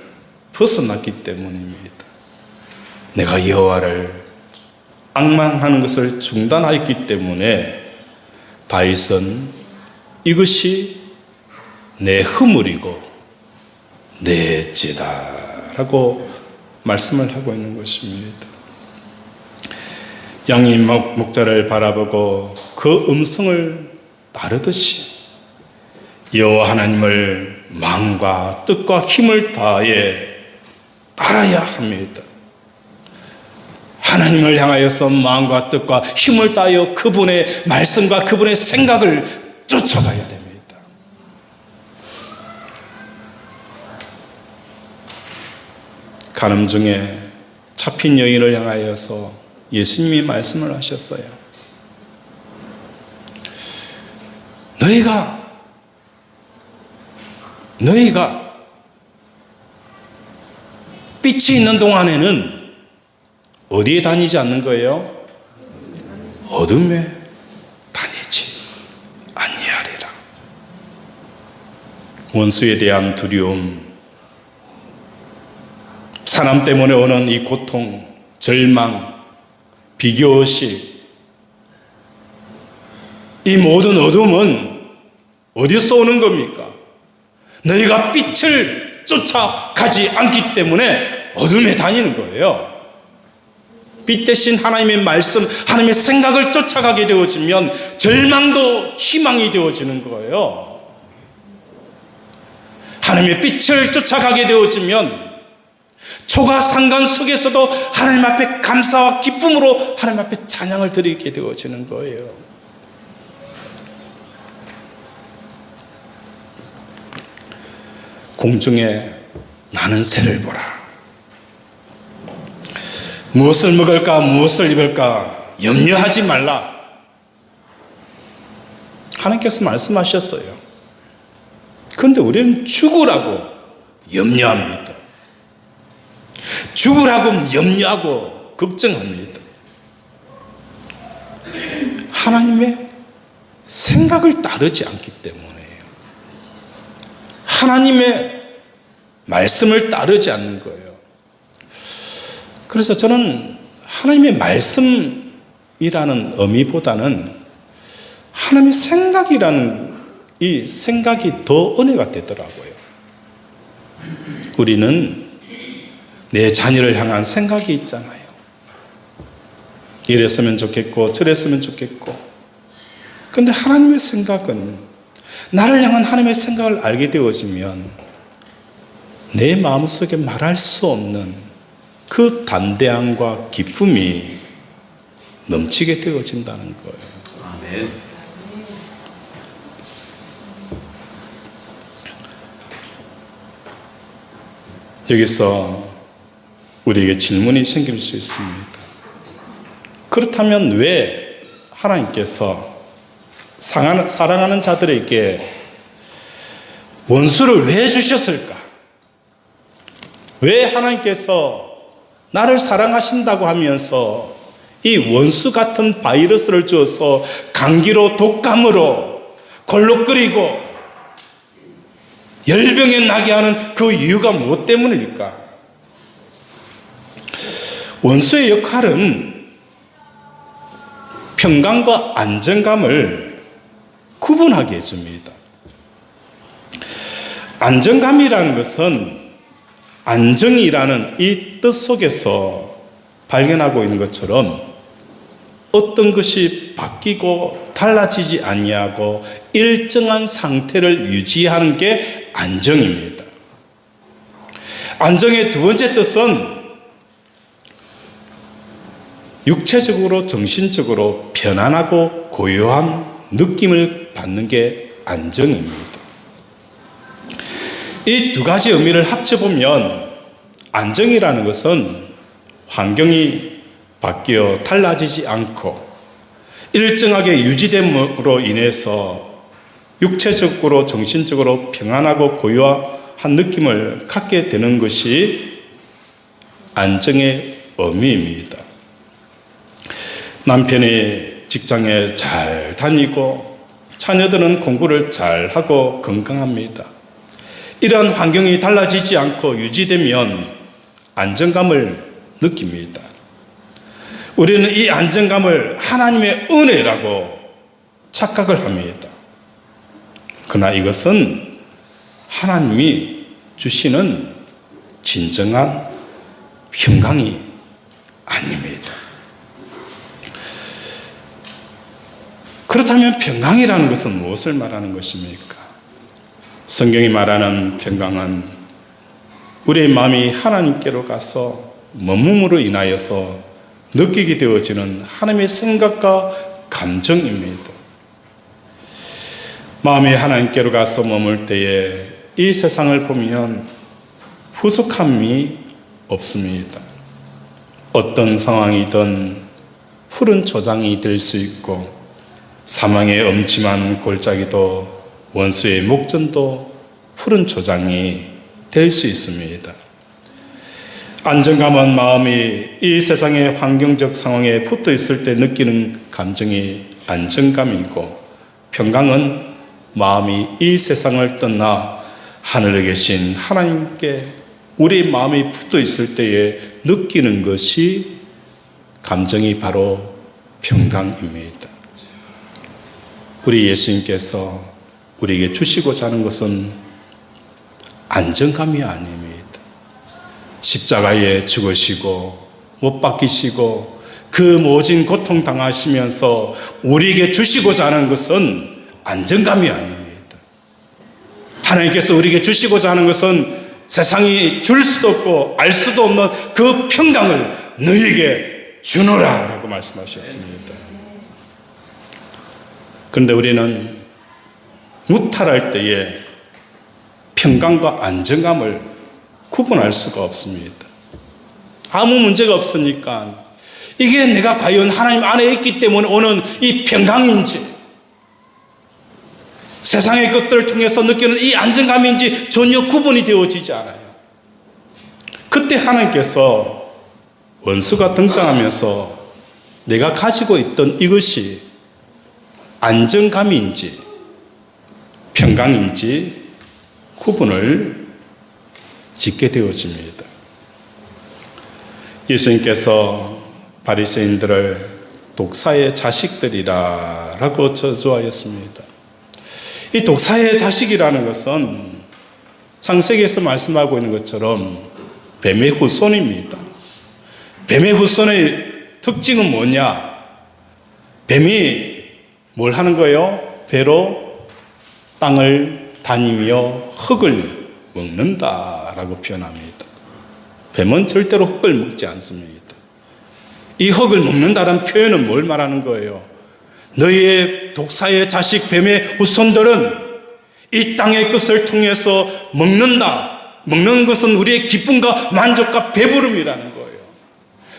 벗어났기 때문입니다. 내가 여호와를 앙망하는 것을 중단하였기 때문에 다윗은 이것이 내 허물이고 내 죄다라고 말씀을 하고 있는 것입니다. 양이 목자를 바라보고 그 음성을 따르듯이 여호와 하나님을 마음과 뜻과 힘을 다해 따라야 합니다. 하나님을 향하여서 마음과 뜻과 힘을 다하여 그분의 말씀과 그분의 생각을 쫓아가야 됩니다. 가늠 중에 잡힌 여인을 향하여서 예수님이 말씀을 하셨어요. 너희가 빛이 있는 동안에는 어디에 다니지 않는 거예요? 어둠에 다니지 아니하리라. 원수에 대한 두려움, 사람 때문에 오는 이 고통, 절망, 비교의식, 이 모든 어둠은 어디서 오는 겁니까? 너희가 빛을 쫓아가지 않기 때문에 어둠에 다니는 거예요. 빛 대신 하나님의 말씀, 하나님의 생각을 쫓아가게 되어지면 절망도 희망이 되어지는 거예요. 하나님의 빛을 쫓아가게 되어지면 초가 상관 속에서도 하나님 앞에 감사와 기쁨으로 하나님 앞에 찬양을 드리게 되어지는 거예요. 공중에 나는 새를 보라. 무엇을 먹을까, 무엇을 입을까 염려하지 말라. 하나님께서 말씀하셨어요. 그런데 우리는 죽으라고 염려합니다. 죽으라고 염려하고 걱정합니다. 하나님의 생각을 따르지 않기 때문에요. 하나님의 말씀을 따르지 않는 거예요. 그래서 저는 하나님의 말씀이라는 의미보다는 하나님의 생각이라는 이 생각이 더 은혜가 되더라고요. 우리는 내 자녀를 향한 생각이 있잖아요. 이랬으면 좋겠고 저랬으면 좋겠고. 그런데 하나님의 생각은 나를 향한 하나님의 생각을 알게 되어지면 내 마음속에 말할 수 없는 그 담대함과 기쁨이 넘치게 되어진다는 거예요. 아멘. 여기서 우리에게 질문이 생길 수 있습니다. 그렇다면 왜 하나님께서 사랑하는 자들에게 원수를 왜 주셨을까? 왜 하나님께서 나를 사랑하신다고 하면서 이 원수 같은 바이러스를 주어서 감기로 독감으로 걸룩거리고 열병에 나게 하는 그 이유가 무엇 때문일까? 원수의 역할은 평강과 안정감을 구분하게 해줍니다. 안정감이라는 것은 안정이라는 이 뜻 속에서 발견하고 있는 것처럼 어떤 것이 바뀌고 달라지지 아니하고 일정한 상태를 유지하는 게 안정입니다. 안정의 두 번째 뜻은 육체적으로 정신적으로 편안하고 고요한 느낌을 받는 게 안정입니다. 이 두 가지 의미를 합쳐보면 안정이라는 것은 환경이 바뀌어 달라지지 않고 일정하게 유지됨으로 인해서 육체적으로 정신적으로 평안하고 고요한 느낌을 갖게 되는 것이 안정의 의미입니다. 남편이 직장에 잘 다니고 자녀들은 공부를 잘하고 건강합니다. 이러한 환경이 달라지지 않고 유지되면 안정감을 느낍니다. 우리는 이 안정감을 하나님의 은혜라고 착각을 합니다. 그러나 이것은 하나님이 주시는 진정한 평강이 아닙니다. 그렇다면 평강이라는 것은 무엇을 말하는 것입니까? 성경이 말하는 평강은 우리의 마음이 하나님께로 가서 머뭄으로 인하여서 느끼게 되어지는 하나님의 생각과 감정입니다. 마음이 하나님께로 가서 머물 때에 이 세상을 보면 후숙함이 없습니다. 어떤 상황이든 푸른 초장이 될 수 있고 사망의 엄침한 골짜기도 원수의 목전도 푸른 초장이 될 수 있습니다. 안정감은 마음이 이 세상의 환경적 상황에 붙어 있을 때 느끼는 감정이 안정감이고, 평강은 마음이 이 세상을 떠나 하늘에 계신 하나님께 우리 마음이 붙어 있을 때에 느끼는 것이 감정이 바로 평강입니다. 우리 예수님께서 우리에게 주시고자 하는 것은 안정감이 아닙니다. 십자가에 죽으시고 못 박히시고 그 모진 고통 당하시면서 우리에게 주시고자 하는 것은 안정감이 아닙니다. 하나님께서 우리에게 주시고자 하는 것은 세상이 줄 수도 없고 알 수도 없는 그 평강을 너희에게 주노라 라고 말씀하셨습니다. 그런데 우리는 무탈할 때에 평강과 안정감을 구분할 수가 없습니다. 아무 문제가 없으니까 이게 내가 과연 하나님 안에 있기 때문에 오는 이 평강인지, 세상의 것들을 통해서 느끼는 이 안정감인지 전혀 구분이 되어지지 않아요. 그때 하나님께서 원수가 등장하면서 내가 가지고 있던 이것이 안정감인지 평강인지 구분을 짓게 되어집니다. 예수님께서 바리새인들을 독사의 자식들이라 라고 저주하였습니다. 이 독사의 자식이라는 것은 창세기에서 말씀하고 있는 것처럼 뱀의 후손입니다. 뱀의 후손의 특징은 뭐냐? 뱀이 뭘 하는 거예요? 배로 땅을 다니며 흙을 먹는다라고 표현합니다. 뱀은 절대로 흙을 먹지 않습니다. 이 흙을 먹는다는 표현은 뭘 말하는 거예요? 너희의 독사의 자식 뱀의 후손들은 이 땅의 것을 통해서 먹는다. 먹는 것은 우리의 기쁨과 만족과 배부름이라는 거예요.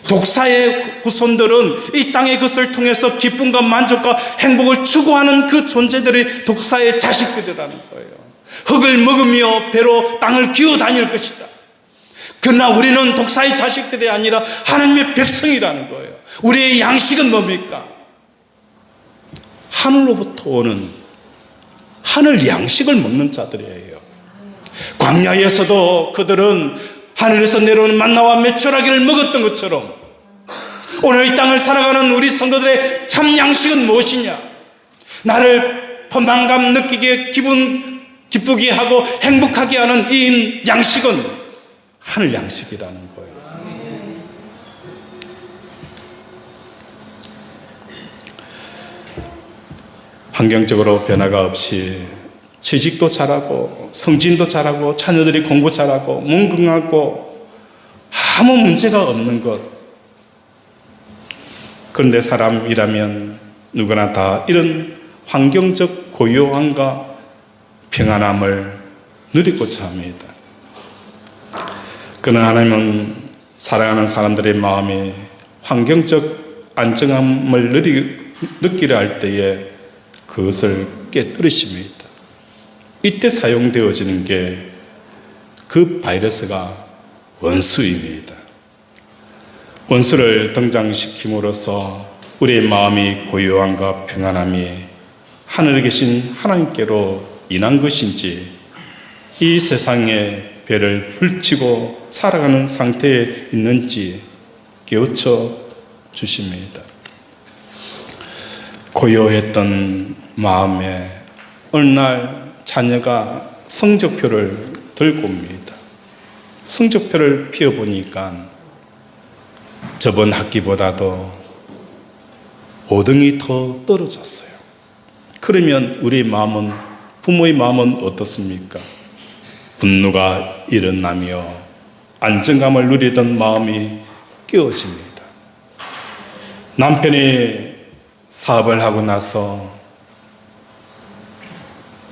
독사의 후손들은 이 땅의 것을 통해서 기쁨과 만족과 행복을 추구하는 그 존재들이 독사의 자식들이라는 거예요. 흙을 먹으며 배로 땅을 기어 다닐 것이다. 그러나 우리는 독사의 자식들이 아니라 하나님의 백성이라는 거예요. 우리의 양식은 뭡니까? 하늘로부터 오는 하늘 양식을 먹는 자들이에요. 광야에서도 그들은 하늘에서 내려오는 만나와 메추라기를 먹었던 것처럼 오늘 이 땅을 살아가는 우리 성도들의 참 양식은 무엇이냐? 나를 포만감 느끼게 기쁘게 하고 행복하게 하는 이 양식은 하늘 양식이라는 거예요. 환경적으로 변화가 없이 취직도 잘하고 성진도 잘하고 자녀들이 공부 잘하고 문긍하고 아무 문제가 없는 것. 그런데 사람이라면 누구나 다 이런 환경적 고요함과 평안함을 누리고자 합니다. 그러나 하나님은 사랑하는 사람들의 마음이 환경적 안정함을 느끼려 할 때에 그것을 깨뜨리십니다. 이때 사용되어지는 게 그 바이러스가 원수입니다. 원수를 등장시킴으로써 우리의 마음이 고요함과 평안함이 하늘에 계신 하나님께로 인한 것인지 이 세상의 배를 훌치고 살아가는 상태에 있는지 깨우쳐 주십니다. 고요했던 마음에 어느 날 자녀가 성적표를 들고 옵니다. 성적표를 펴보니까 저번 학기보다도 5등이 더 떨어졌어요. 그러면 우리 마음은, 부모의 마음은 어떻습니까? 분노가 일어나며 안정감을 누리던 마음이 깨어집니다. 남편이 사업을 하고 나서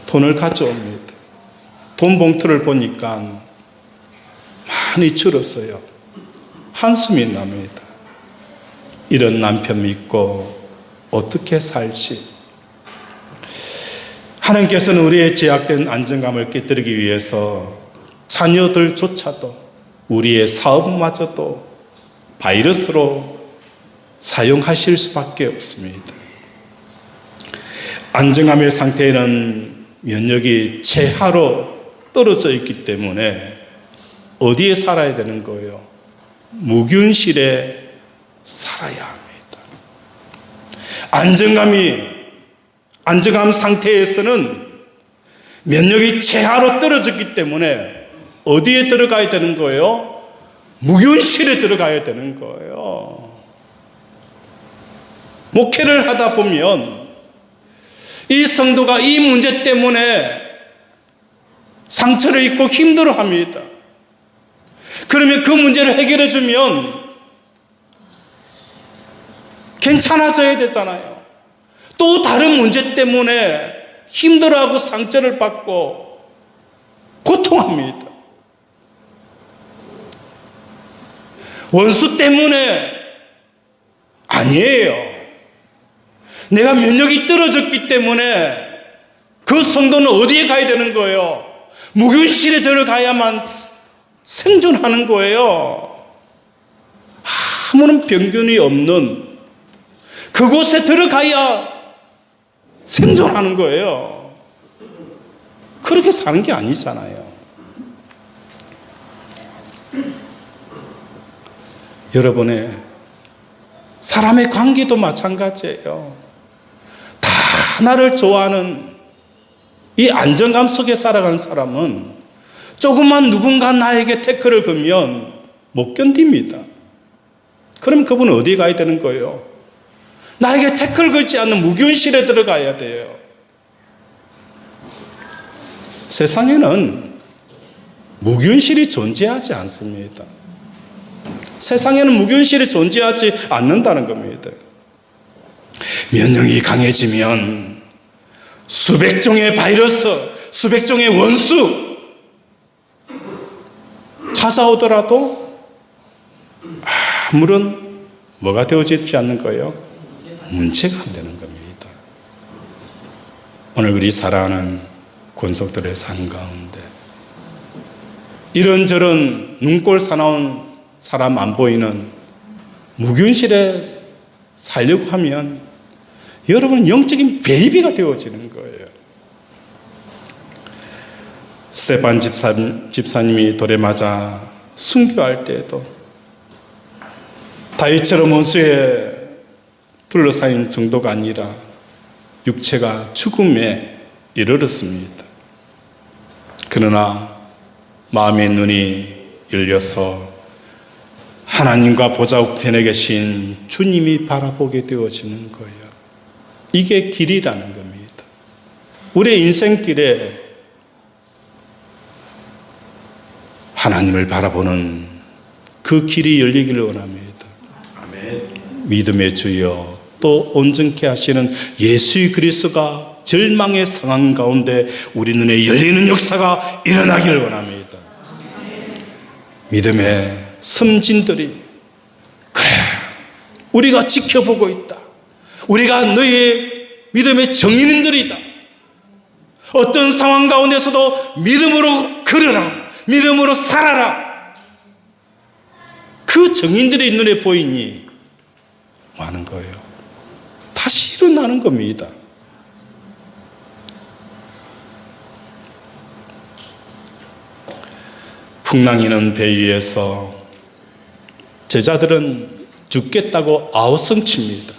돈을 가져옵니다. 돈 봉투를 보니까 많이 줄었어요. 한숨이 납니다. 이런 남편 믿고 어떻게 살지? 하나님께서는 우리의 제약된 안정감을 깨뜨리기 위해서 자녀들조차도 우리의 사업마저도 바이러스로 사용하실 수밖에 없습니다. 안정감의 상태에는 면역이 최하로 떨어져 있기 때문에 어디에 살아야 되는 거예요? 무균실에 살아야 합니다. 안정감 상태에서는 면역이 최하로 떨어졌기 때문에 어디에 들어가야 되는 거예요? 무균실에 들어가야 되는 거예요. 목회를 하다 보면 이 성도가 이 문제 때문에 상처를 입고 힘들어합니다. 그러면 그 문제를 해결해 주면 괜찮아져야 되잖아요. 또 다른 문제 때문에 힘들어하고 상처를 받고 고통합니다. 원수 때문에 아니에요. 내가 면역이 떨어졌기 때문에 그 성도는 어디에 가야 되는 거예요? 무균실에 들어가야만 생존하는 거예요. 아무런 병균이 없는 그곳에 들어가야 생존하는 거예요. 그렇게 사는 게 아니잖아요. 여러분의 사람의 관계도 마찬가지예요. 다 나를 좋아하는 이 안정감 속에 살아가는 사람은 조금만 누군가 나에게 태클을 걸면 못 견딥니다. 그럼 그분은 어디 가야 되는 거예요? 나에게 태클 걸지 않는 무균실에 들어가야 돼요. 세상에는 무균실이 존재하지 않습니다. 세상에는 무균실이 존재하지 않는다는 겁니다. 면역이 강해지면 수백 종의 바이러스, 수백 종의 원수 찾아오더라도 아무런 뭐가 되어지지 않는 거예요? 문제가 안 되는 겁니다. 오늘 우리 살아가는 권속들의 삶 가운데 이런저런 눈꼴 사나운 사람 안 보이는 무균실에 살려고 하면 여러분 영적인 베이비가 되어지는 거예요. 스테판 집사님이 돌에 맞아 순교할 때에도 다윗처럼 원수에 둘러싸인 정도가 아니라 육체가 죽음에 이르렀습니다. 그러나 마음의 눈이 열려서 하나님과 보좌 우편에 계신 주님이 바라보게 되어지는 거예요. 이게 길이라는 겁니다. 우리의 인생길에 하나님을 바라보는 그 길이 열리기를 원합니다. 믿음의 주여 또 온전케 하시는 예수 그리스도가 절망의 상황 가운데 우리 눈에 열리는 역사가 일어나기를 원합니다. 믿음의 섬진들이 그래 우리가 지켜보고 있다. 우리가 너희의 믿음의 정인들이다. 어떤 상황 가운데서도 믿음으로 걸으라. 믿음으로 살아라. 그 정인들의 눈에 보이니 뭐 하는 거예요? 다시 일어나는 겁니다. 풍랑이는 배 위에서 제자들은 죽겠다고 아우성칩니다.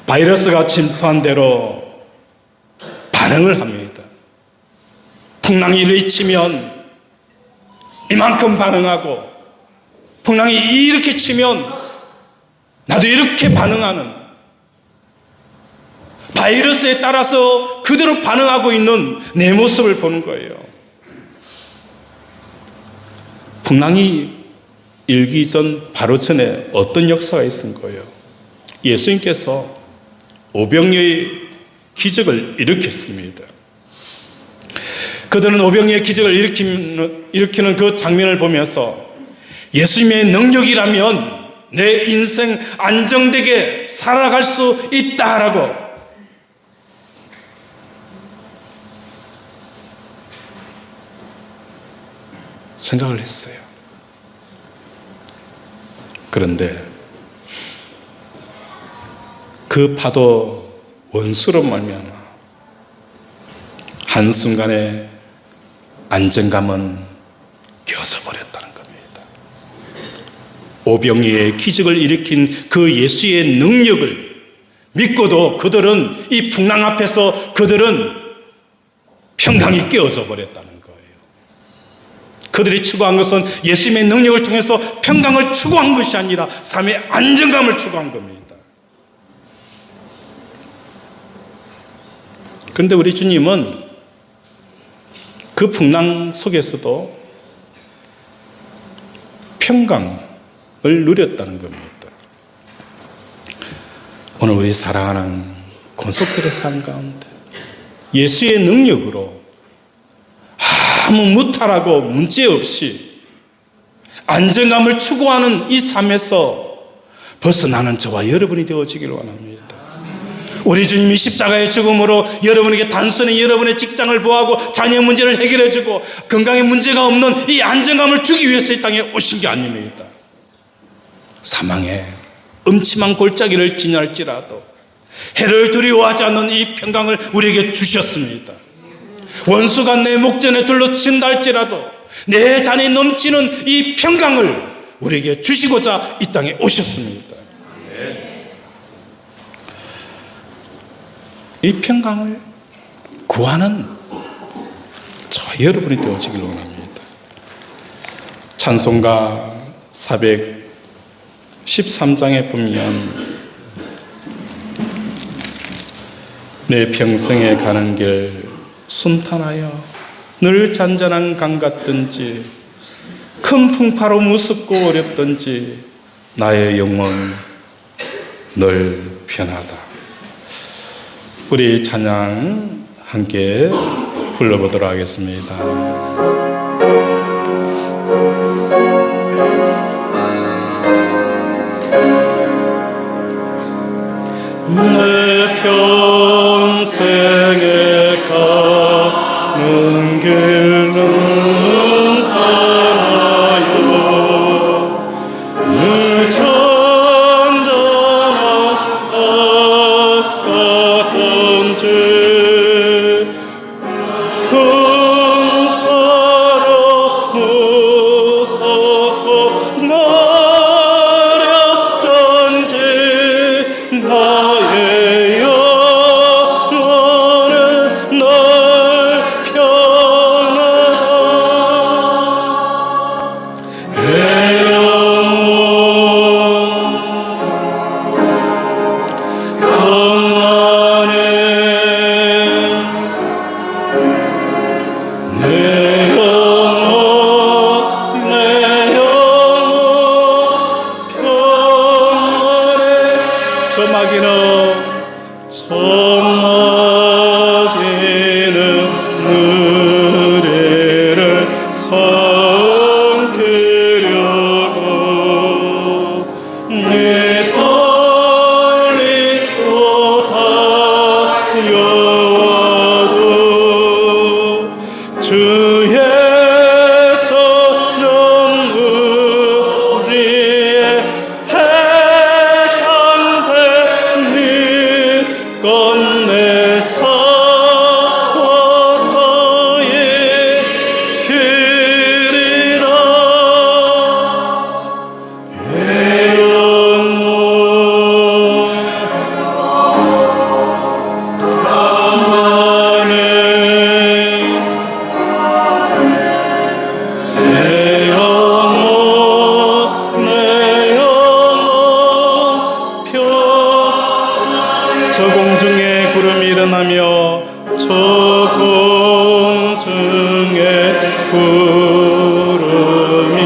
바이러스가 침투한 대로 반응을 합니다. 풍랑이 일으키면 이만큼 반응하고 풍랑이 이렇게 치면 나도 이렇게 반응하는 바이러스에 따라서 그대로 반응하고 있는 내 모습을 보는 거예요. 풍랑이 일기 전 바로 전에 어떤 역사가 있은 거예요? 예수님께서 오병이어의 기적을 일으켰습니다. 그들은 오병이어의 기적을 일으키는 그 장면을 보면서 예수님의 능력이라면 내 인생 안정되게 살아갈 수 있다라고 생각을 했어요. 그런데 그 파도 원수로 말미암아 한순간에 안정감은 깨어져버렸다는 겁니다. 오병이의 기적을 일으킨 그 예수의 능력을 믿고도 그들은 이 풍랑 앞에서 그들은 평강이 깨어져 버렸다는 거예요. 그들이 추구한 것은 예수님의 능력을 통해서 평강을 추구한 것이 아니라 삶의 안정감을 추구한 겁니다. 그런데 우리 주님은 그 풍랑 속에서도 평강을 누렸다는 겁니다. 오늘 우리 사랑하는 권속들의 삶 가운데 예수의 능력으로 아무 무탈하고 문제없이 안정감을 추구하는 이 삶에서 벗어나는 저와 여러분이 되어지기를 원합니다. 우리 주님이 십자가의 죽음으로 여러분에게 단순히 여러분의 직장을 보호하고 자녀 문제를 해결해주고 건강에 문제가 없는 이 안정감을 주기 위해서 이 땅에 오신 게 아닙니다. 사망의 음침한 골짜기를 지날지라도 해를 두려워하지 않는 이 평강을 우리에게 주셨습니다. 원수가 내 목전에 둘러친다 할지라도 내 잔에 넘치는 이 평강을 우리에게 주시고자 이 땅에 오셨습니다. 이 평강을 구하는 저 여러분이 되어지길 원합니다. 찬송가 413장에 보면 내 평생에 가는 길 순탄하여 늘 잔잔한 강 같든지 큰 풍파로 무섭고 어렵든지 나의 영혼 늘 편하다. 우리 찬양 함께 불러보도록 하겠습니다. 내 평생에 가는 길은 떠나요 늘 잔잔한 것 같던지 큰 바로 무섭고 어렵던지 나의 영혼은 널 편하다. 내 영혼 평안해. 내 영혼 평안해. 저마기는 누리를 삼키려고 네 빨리 또 달려와도 주의 손은 우리의 대장되니 건네서서의 길이라. 내 영혼 평안해. 내 영혼 평안해. 저 공중에 구름이 일어나며 저 공중에 구름이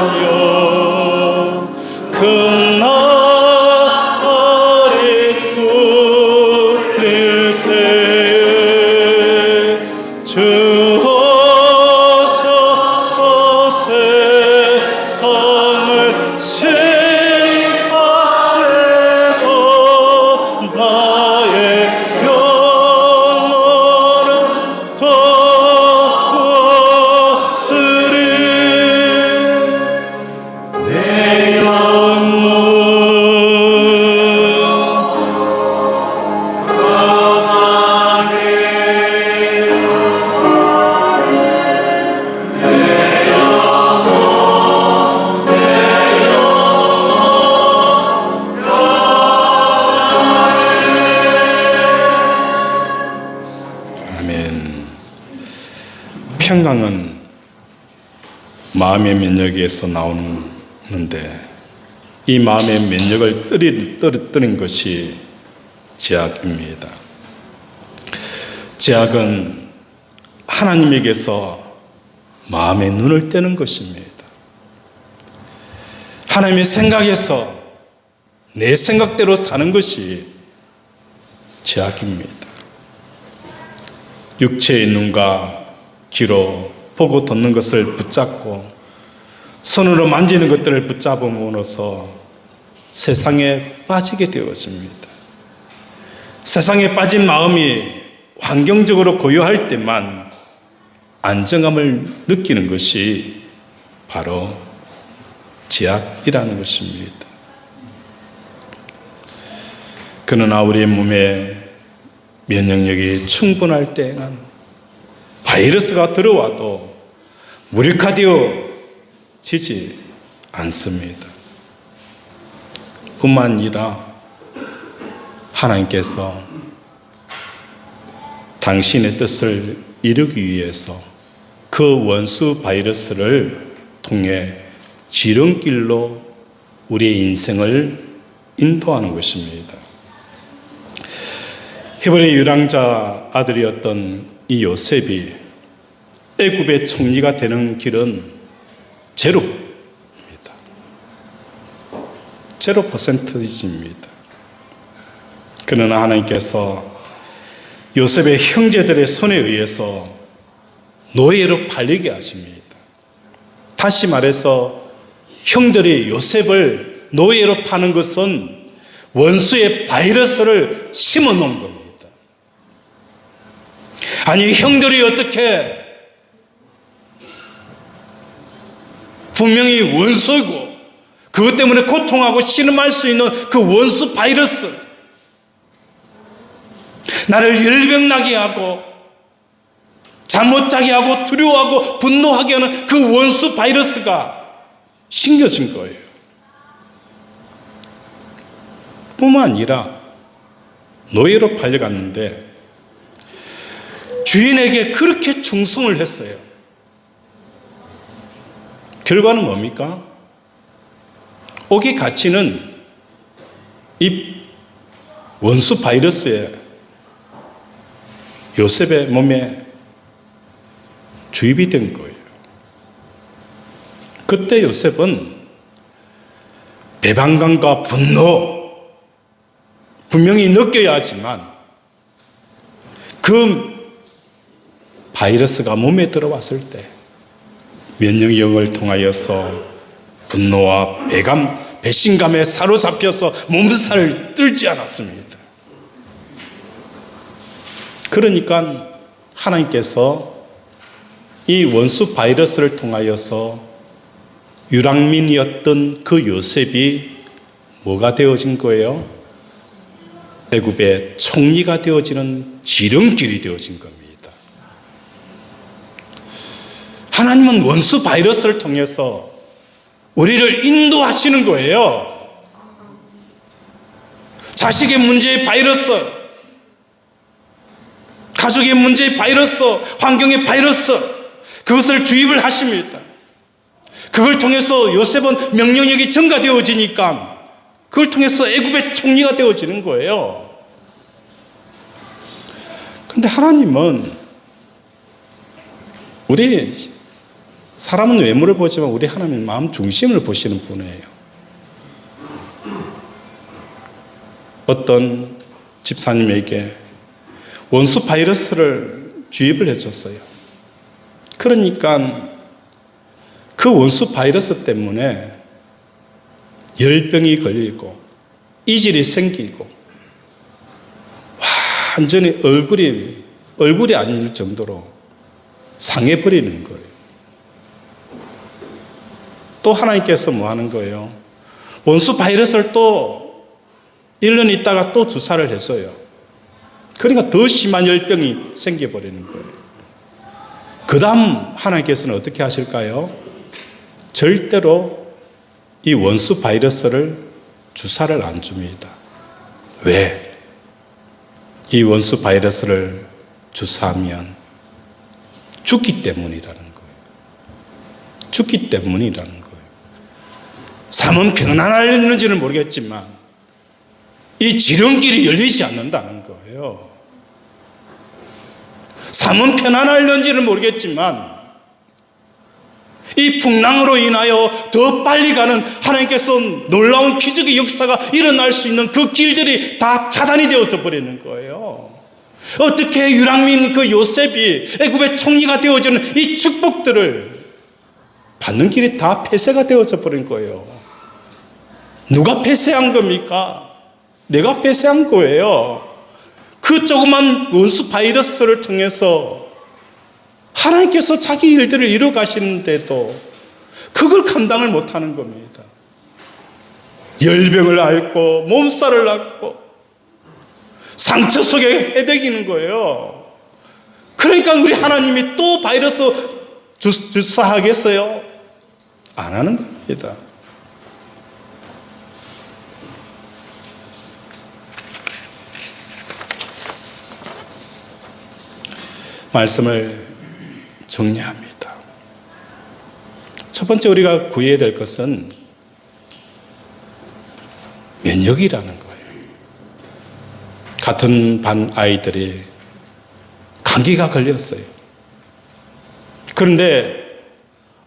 일어나며 큰 나팔이 울릴 때에 주 오셔서 세상을 심판하고 나의 영혼은 거스리. 내 영혼 평안해. 아멘. 평강은 마음의 면역에서 나오는데 이 마음의 면역을 떨어뜨린 것이 죄악입니다. 죄악은 하나님에게서 마음의 눈을 떼는 것입니다. 하나님의 생각에서 내 생각대로 사는 것이 죄악입니다. 육체의 눈과 귀로 보고 듣는 것을 붙잡고 손으로 만지는 것들을 붙잡음으로써 세상에 빠지게 되었습니다. 세상에 빠진 마음이 환경적으로 고요할 때만 안정감을 느끼는 것이 바로 죄악이라는 것입니다. 그러나 우리의 몸에 면역력이 충분할 때에는 바이러스가 들어와도 무력화되어지지 않습니다. 뿐만 아니라 하나님께서 당신의 뜻을 이루기 위해서 그 원수 바이러스를 통해 지름길로 우리의 인생을 인도하는 것입니다. 헤브리 유랑자 아들이었던 이 요셉이 애굽의 총리가 되는 길은 제로입니다. 0%입니다. 그러나 하나님께서 요셉의 형제들의 손에 의해서 노예로 팔리게 하십니다. 다시 말해서 형들이 요셉을 노예로 파는 것은 원수의 바이러스를 심어 놓은 겁니다. 아니, 형들이 어떻게 분명히 원수이고 그것 때문에 고통하고 신음할 수 있는 그 원수 바이러스, 나를 열병나게 하고 잠 못 자게 하고 두려워하고 분노하게 하는 그 원수 바이러스가 심겨진 거예요. 뿐만 아니라 노예로 팔려갔는데 주인에게 그렇게 충성을 했어요. 결과는 뭡니까? 옥의 가치는 이 원수 바이러스에 요셉의 몸에 주입이 된 거예요. 그때 요셉은 배반감과 분노 분명히 느껴야 하지만 그 바이러스가 몸에 들어왔을 때 면역력을 통하여서 분노와 배신감에 사로잡혀서 몸살을 떨지 않았습니다. 그러니까 하나님께서 이 원수 바이러스를 통하여서 유랑민이었던 그 요셉이 뭐가 되어진 거예요? 애굽의 총리가 되어지는 지름길이 되어진 겁니다. 하나님은 원수 바이러스를 통해서 우리를 인도하시는 거예요. 자식의 문제의 바이러스, 가족의 문제의 바이러스, 환경의 바이러스, 그것을 주입을 하십니다. 그걸 통해서 요셉은 명령력이 증가되어지니까 그걸 통해서 애굽의 총리가 되어지는 거예요. 그런데 하나님은 우리 사람은 외모를 보지만 우리 하나님은 마음 중심을 보시는 분이에요. 어떤 집사님에게 원수 바이러스를 주입을 해줬어요. 그러니까 그 원수 바이러스 때문에 열병이 걸리고 이질이 생기고 완전히 얼굴이 아닐 정도로 상해버리는 거예요. 또 하나님께서 뭐 하는 거예요? 원수 바이러스를 또 1년 있다가 또 주사를 해줘요. 그러니까 더 심한 열병이 생겨버리는 거예요. 그 다음 하나님께서는 어떻게 하실까요? 절대로 이 원수 바이러스를 주사를 안 줍니다. 왜? 이 원수 바이러스를 주사하면 죽기 때문이라는 거예요. 죽기 때문이라는 거예요. 삶은 편안할는지는 모르겠지만 이 지름길이 열리지 않는다는 거예요. 삶은 편안할는지는 모르겠지만 이 풍랑으로 인하여 더 빨리 가는 하나님께서 놀라운 기적의 역사가 일어날 수 있는 그 길들이 다 차단이 되어져 버리는 거예요. 어떻게 유랑민 그 요셉이 애굽의 총리가 되어지는 이 축복들을 받는 길이 다 폐쇄가 되어져 버린 거예요. 누가 폐쇄한 겁니까? 내가 폐쇄한 거예요. 그 조그만 원수 바이러스를 통해서 하나님께서 자기 일들을 이루어 가시는데도 그걸 감당을 못하는 겁니다. 열병을 앓고 몸살을 앓고 상처 속에 헤대기는 거예요. 그러니까 우리 하나님이 또 바이러스 주사하겠어요? 안 하는 겁니다. 말씀을 정리합니다. 첫 번째 우리가 구해야 될 것은 면역이라는 거예요. 같은 반 아이들이 감기가 걸렸어요. 그런데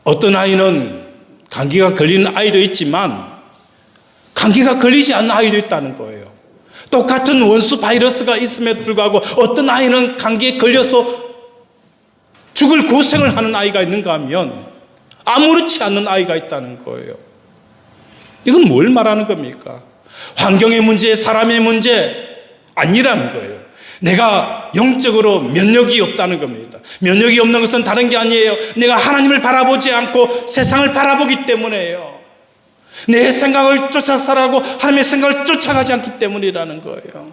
어떤 아이는 감기가 걸리는 아이도 있지만 감기가 걸리지 않는 아이도 있다는 거예요. 똑같은 원수 바이러스가 있음에도 불구하고 어떤 아이는 감기에 걸려서 죽을 고생을 하는 아이가 있는가 하면 아무렇지 않는 아이가 있다는 거예요. 이건 뭘 말하는 겁니까? 환경의 문제, 사람의 문제 아니라는 거예요. 내가 영적으로 면역이 없다는 겁니다. 면역이 없는 것은 다른 게 아니에요. 내가 하나님을 바라보지 않고 세상을 바라보기 때문에요. 내 생각을 쫓아 살아가고 하나님의 생각을 쫓아가지 않기 때문이라는 거예요.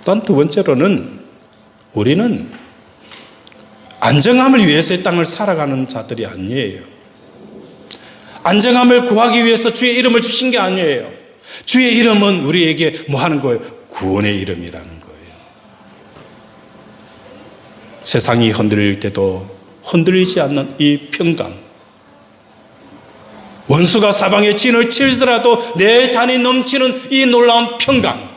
또한 두 번째로는 우리는 안정함을 위해서 이 땅을 살아가는 자들이 아니에요. 안정함을 구하기 위해서 주의 이름을 주신 게 아니에요. 주의 이름은 우리에게 뭐 하는 거예요? 구원의 이름이라는 거예요. 세상이 흔들릴 때도 흔들리지 않는 이 평강, 원수가 사방에 진을 치더라도 내 잔이 넘치는 이 놀라운 평강,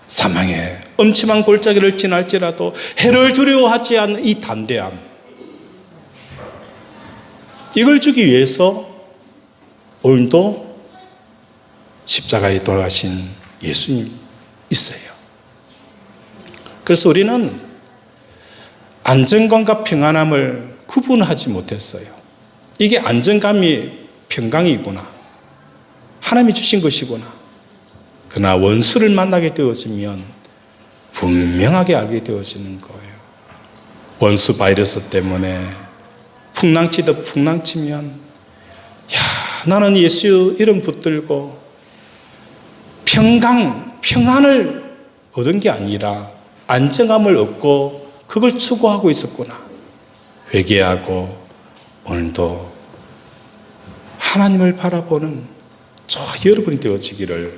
사망의 엄침한 골짜기를 지날지라도 해를 두려워하지 않는 이 담대함, 이걸 주기 위해서 오늘도 십자가에 돌아가신 예수님 있어요. 그래서 우리는 안정감과 평안함을 구분하지 못했어요. 이게 안정감이 평강이구나, 하나님이 주신 것이구나. 그러나 원수를 만나게 되어지면 분명하게 알게 되어지는 거예요. 원수 바이러스 때문에 풍랑치듯 풍랑치면, 야, 나는 예수 이름 붙들고 평안을 얻은 게 아니라 안정함을 얻고 그걸 추구하고 있었구나. 회개하고 오늘도 하나님을 바라보는 저 여러분이 되어지기를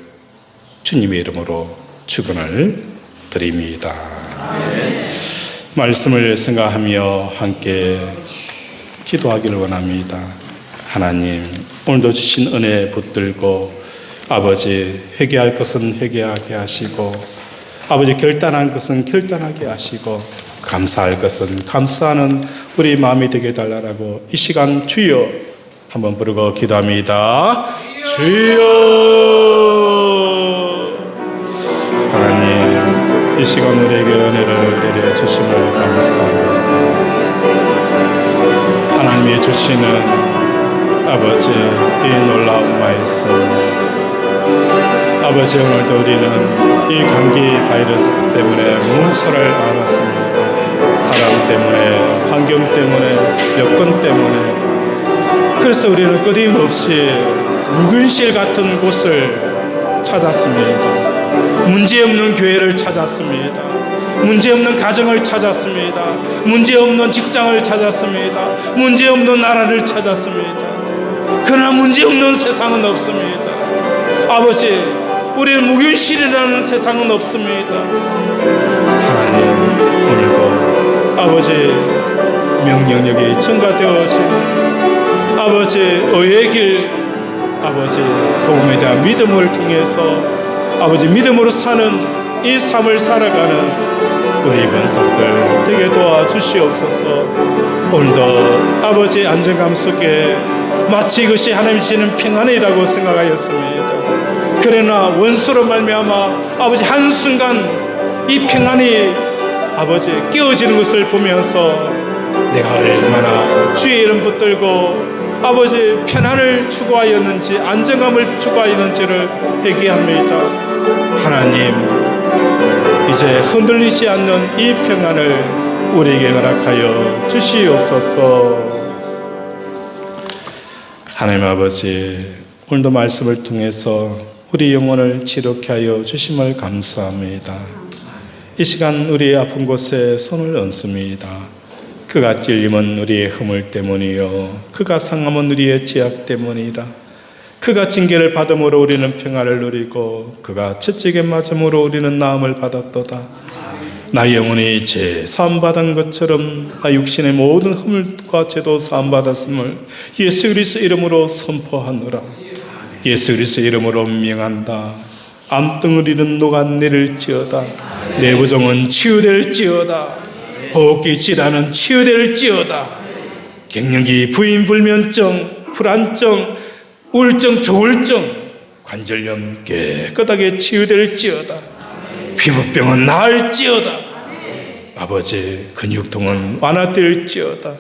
주님의 이름으로 축원을 드립니다. 말씀을 생각하며 함께 기도하기를 원합니다. 하나님, 오늘도 주신 은혜 붙들고 아버지, 회개할 것은 회개하게 하시고 아버지, 결단한 것은 결단하게 하시고 감사할 것은 감사하는 우리 마음이 되게 달라라고 이 시간 주여 한번 부르고 기도합니다. 주여. 하나님, 이 시간 우리에게 은혜를 내려주심을 감사합니다. 하나님이 주시는 아버지 이 놀라운 말씀, 아버지, 오늘도 우리는 이 감기 바이러스 때문에 무엇을 알았습니다. 사람 때문에, 환경 때문에, 여건 때문에. 그래서 우리는 끊임없이 묵은실 같은 곳을 찾았습니다. 문제없는 교회를 찾았습니다. 문제없는 가정을 찾았습니다. 문제없는 직장을 찾았습니다. 문제없는 나라를 찾았습니다. 그러나 문제없는 세상은 없습니다. 아버지, 우리의 묵은실이라는 세상은 없습니다. 하나님, 오늘도 아버지 명령력이 증가되어지고 아버지 의의 길, 아버지 복음에 대한 믿음을 통해서 아버지 믿음으로 사는 이 삶을 살아가는 우리 권속들 되게 도와주시옵소서. 오늘도 아버지 안정감 속에 마치 이것이 하나님이 주시는 평안이라고 생각하였습니다. 그러나 원수로 말미암아 아버지 한순간 이 평안이 아버지 깨어지는 것을 보면서 내가 얼마나 주의 이름 붙들고 아버지 편안을 추구하였는지 안정감을 추구하였는지를 회개합니다. 하나님, 이제 흔들리지 않는 이 평안을 우리에게 허락하여 주시옵소서. 하나님 아버지, 오늘도 말씀을 통해서 우리 영혼을 지독케 하여 주심을 감사합니다. 이 시간 우리의 아픈 곳에 손을 얹습니다. 그가 찔림은 우리의 허물 때문이요 그가 상함은 우리의 죄악 때문이라. 그가 징계를 받음으로 우리는 평안을 누리고 그가 채찍에 맞음으로 우리는 나음을 받았도다. 나 영혼이 죄 사함받은 것처럼 나 육신의 모든 허물과 죄도 사함받았음을 예수 그리스도 이름으로 선포하노라. 예수 그리스도의 이름으로 명한다. 암덩어리는 녹아내릴지어다. 내부종은 치유될지어다. 호흡기 질환은 치유될지어다. 갱년기, 부인 불면증, 불안증, 우울증, 조울증, 관절염 깨끗하게 치유될지어다. 피부병은 나을지어다. 아버지, 근육통은 완화될지어다.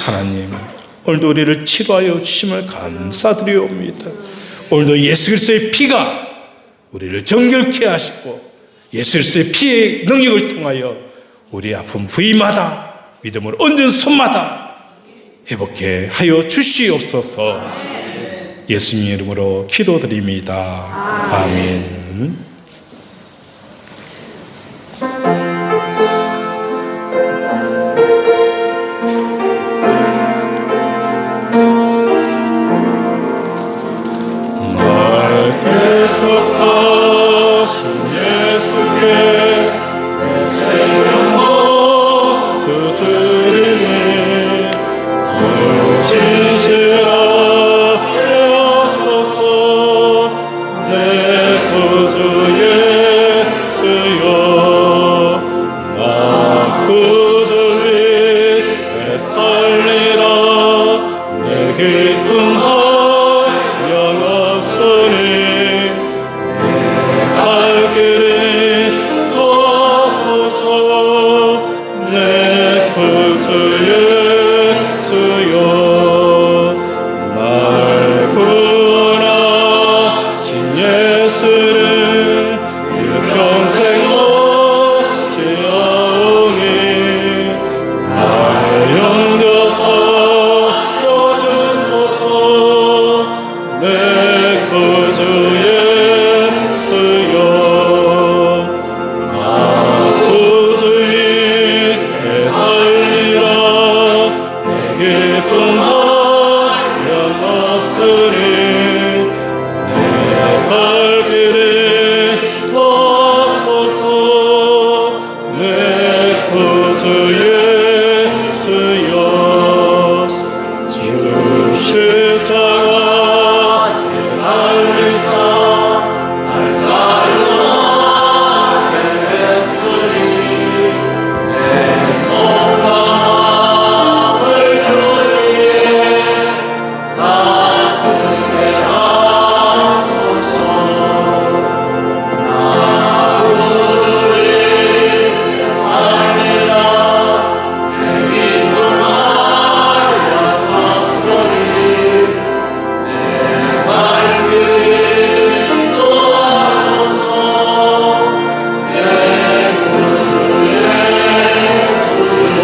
하나님, 오늘도 우리를 치료하여 주심을 감사드리옵니다. 오늘도 예수 그리스도의 피가 우리를 정결케 하시고 예수 그리스도의 피의 능력을 통하여 우리 아픈 부위마다 믿음으로 얹은 손마다 회복해 하여 주시옵소서. 예수님 이름으로 기도드립니다. 아멘. 날 계속하신 예수께 생명 모두 드리니 진실하게 하소서. 내 구주 예수여, 나 구주 위에 살리라. 내 깊은 한량 없으니 내 발길이 가소서. 내 구주 예수여, 날 구원하신 예수를 일평생 어찌하오니 날 영접하여 주소서. 내 구주 예수여, 나 구주 위에 살리라. 내 깊은 한량 없으니 내 발길이 닿소서. 내 구주 예수여, 주 십자가 날리사 날 자유하게 했으니 내 몸과 마음을 주위에 가슴에 하소서. 나 우리 살리라. 내 깊은 한량 없으니 내 발길이 돋소서. 내 구주 예수여.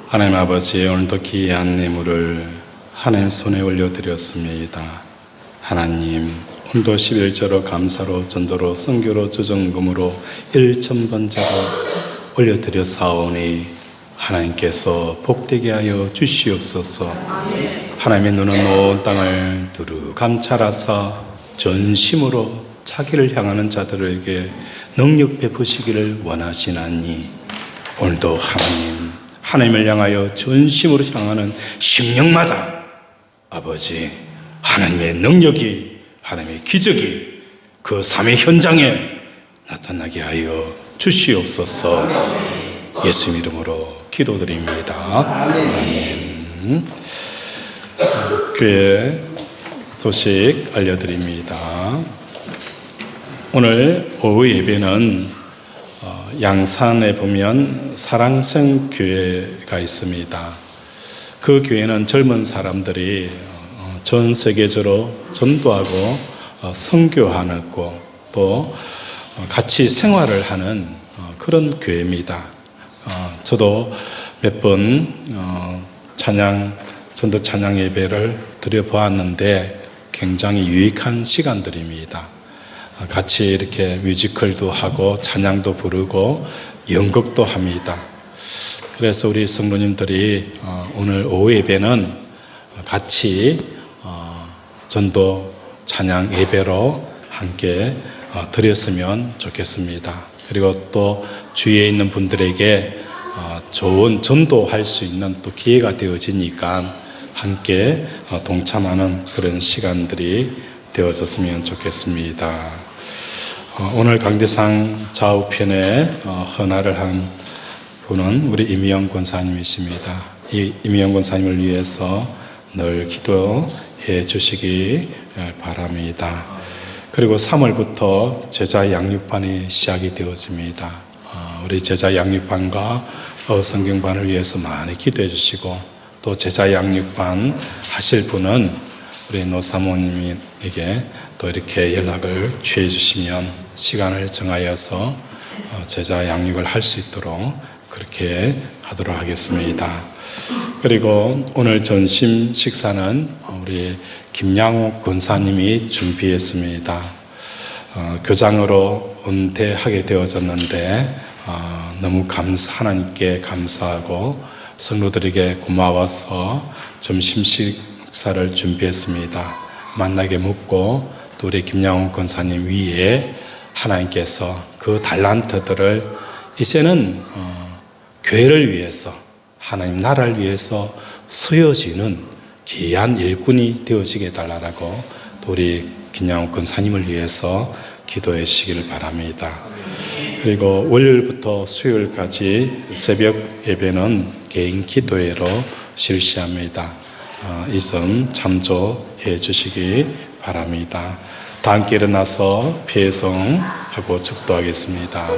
하나님 아버지, 오늘도 귀한 예물을 하나님 손에 올려드렸습니다. 하나님, 오늘도 11조로 감사로 전도로 선교로 주정금으로 일천번제로 올려드렸사오니 하나님께서 복되게 하여 주시옵소서. 하나님의 눈은 온 땅을 두루 감찰하사 전심으로 자기를 향하는 자들에게 능력 베푸시기를 원하시나니 오늘도 하나님을 향하여 전심으로 향하는 심령마다 아버지, 하나님의 능력이, 하나님의 기적이 그 삶의 현장에 나타나게 하여 주시옵소서. 예수님 이름으로 기도드립니다. 아멘. 교회 소식 알려드립니다. 오늘 오후 예배는 양산에 보면 사랑성 교회가 있습니다. 그 교회는 젊은 사람들이 전 세계적으로 전도하고 선교하고 또 같이 생활을 하는 그런 교회입니다. 저도 몇 번 전도 찬양 예배를 드려보았는데 굉장히 유익한 시간들입니다. 같이 이렇게 뮤지컬도 하고 찬양도 부르고 연극도 합니다. 그래서 우리 성도님들이 오늘 오후 예배는 같이 전도 찬양 예배로 함께 드렸으면 좋겠습니다. 그리고 또 주위에 있는 분들에게 좋은 전도할 수 있는 또 기회가 되어지니까 함께 동참하는 그런 시간들이 되어졌으면 좋겠습니다. 오늘 강대상 좌우편에 헌화를 한 분은 우리 이미영 권사님이십니다. 이 이미영 권사님을 위해서 늘 기도해 주시기 바랍니다. 그리고 3월부터 제자 양육반이 시작이 되어집니다. 우리 제자 양육반과 성경반을 위해서 많이 기도해 주시고, 또 제자 양육반 하실 분은 우리 노사모님에게 또 이렇게 연락을 취해 주시면 시간을 정하여서 제자 양육을 할 수 있도록 그렇게 하도록 하겠습니다. 그리고 오늘 점심 식사는 우리 김양옥 권사님이 준비했습니다. 교장으로 은퇴하게 되어졌는데 너무 하나님께 감사하고 성도들에게 고마워서 점심 식사를 준비했습니다. 만나게 묻고 또 우리 김양옥 권사님 위에 하나님께서 그 달란트들을 이제는 교회를 위해서, 하나님 나라를 위해서 쓰여지는 귀한 일꾼이 되어지게 달라고 또 우리 김양옥 권사님을 위해서 기도해 주시기를 바랍니다. 그리고 월요일부터 수요일까지 새벽 예배는 개인 기도회로 실시합니다. 이 점 참조해 주시기 바랍니다. 다 함께 일어나서 배송하고 축도하겠습니다.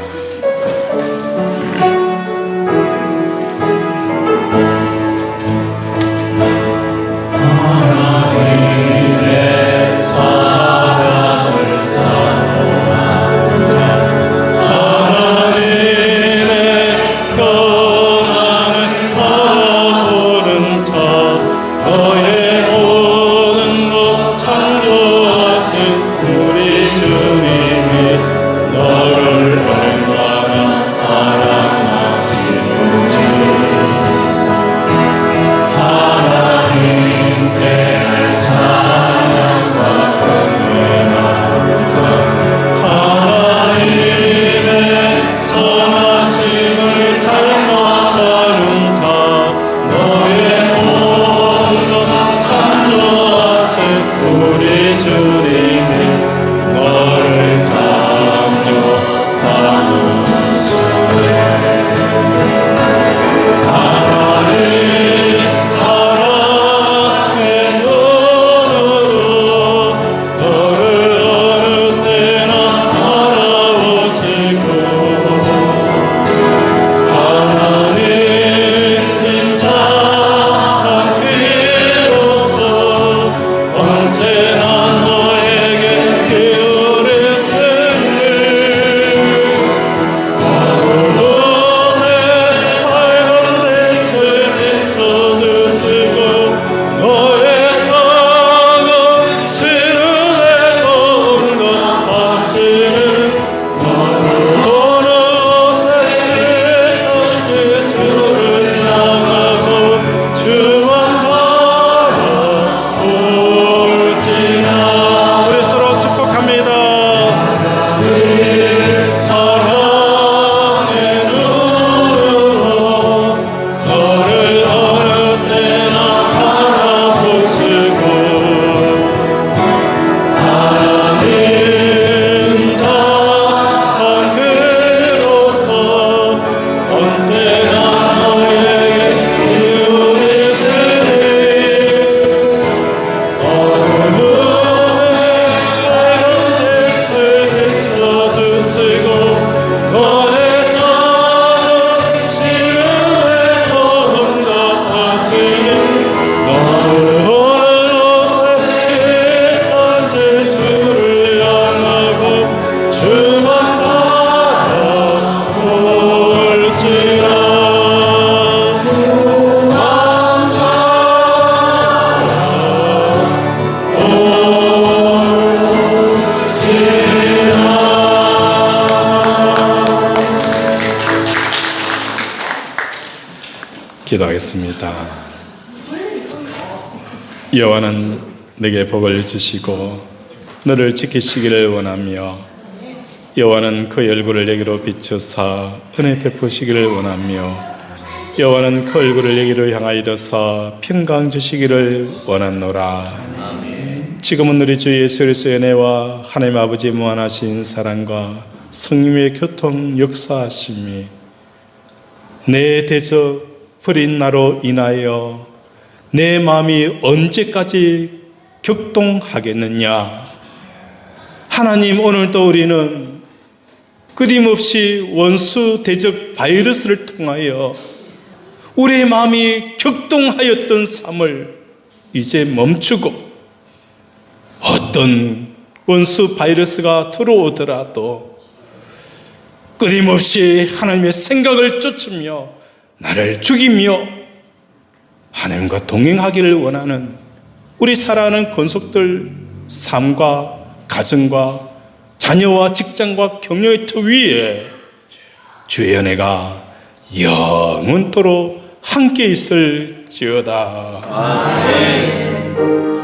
기도하겠습니다. 여호와는 내게 복을 주시고 너를 지키시기를 원하며 여호와는 그 얼굴을 내게로 비추사 은혜 베푸시기를 원하며 여호와는 그 얼굴을 내게로 향하여서 평강 주시기를 원하노라. 지금은 우리 주 예수 그리스도의 은혜와 하나님 아버지의 무한하신 사랑과 성령의 교통 역사하심이 내 대적 불인 나로 인하여 내 마음이 언제까지 격동하겠느냐. 하나님, 오늘도 우리는 끊임없이 원수 대적 바이러스를 통하여 우리의 마음이 격동하였던 삶을 이제 멈추고 어떤 원수 바이러스가 들어오더라도 끊임없이 하나님의 생각을 쫓으며 나를 죽이며 하나님과 동행하기를 원하는 우리 사랑하는 권속들 삶과 가정과 자녀와 직장과 경력의 터 위에 주의 은혜가 영원토록 함께 있을지어다. 아멘.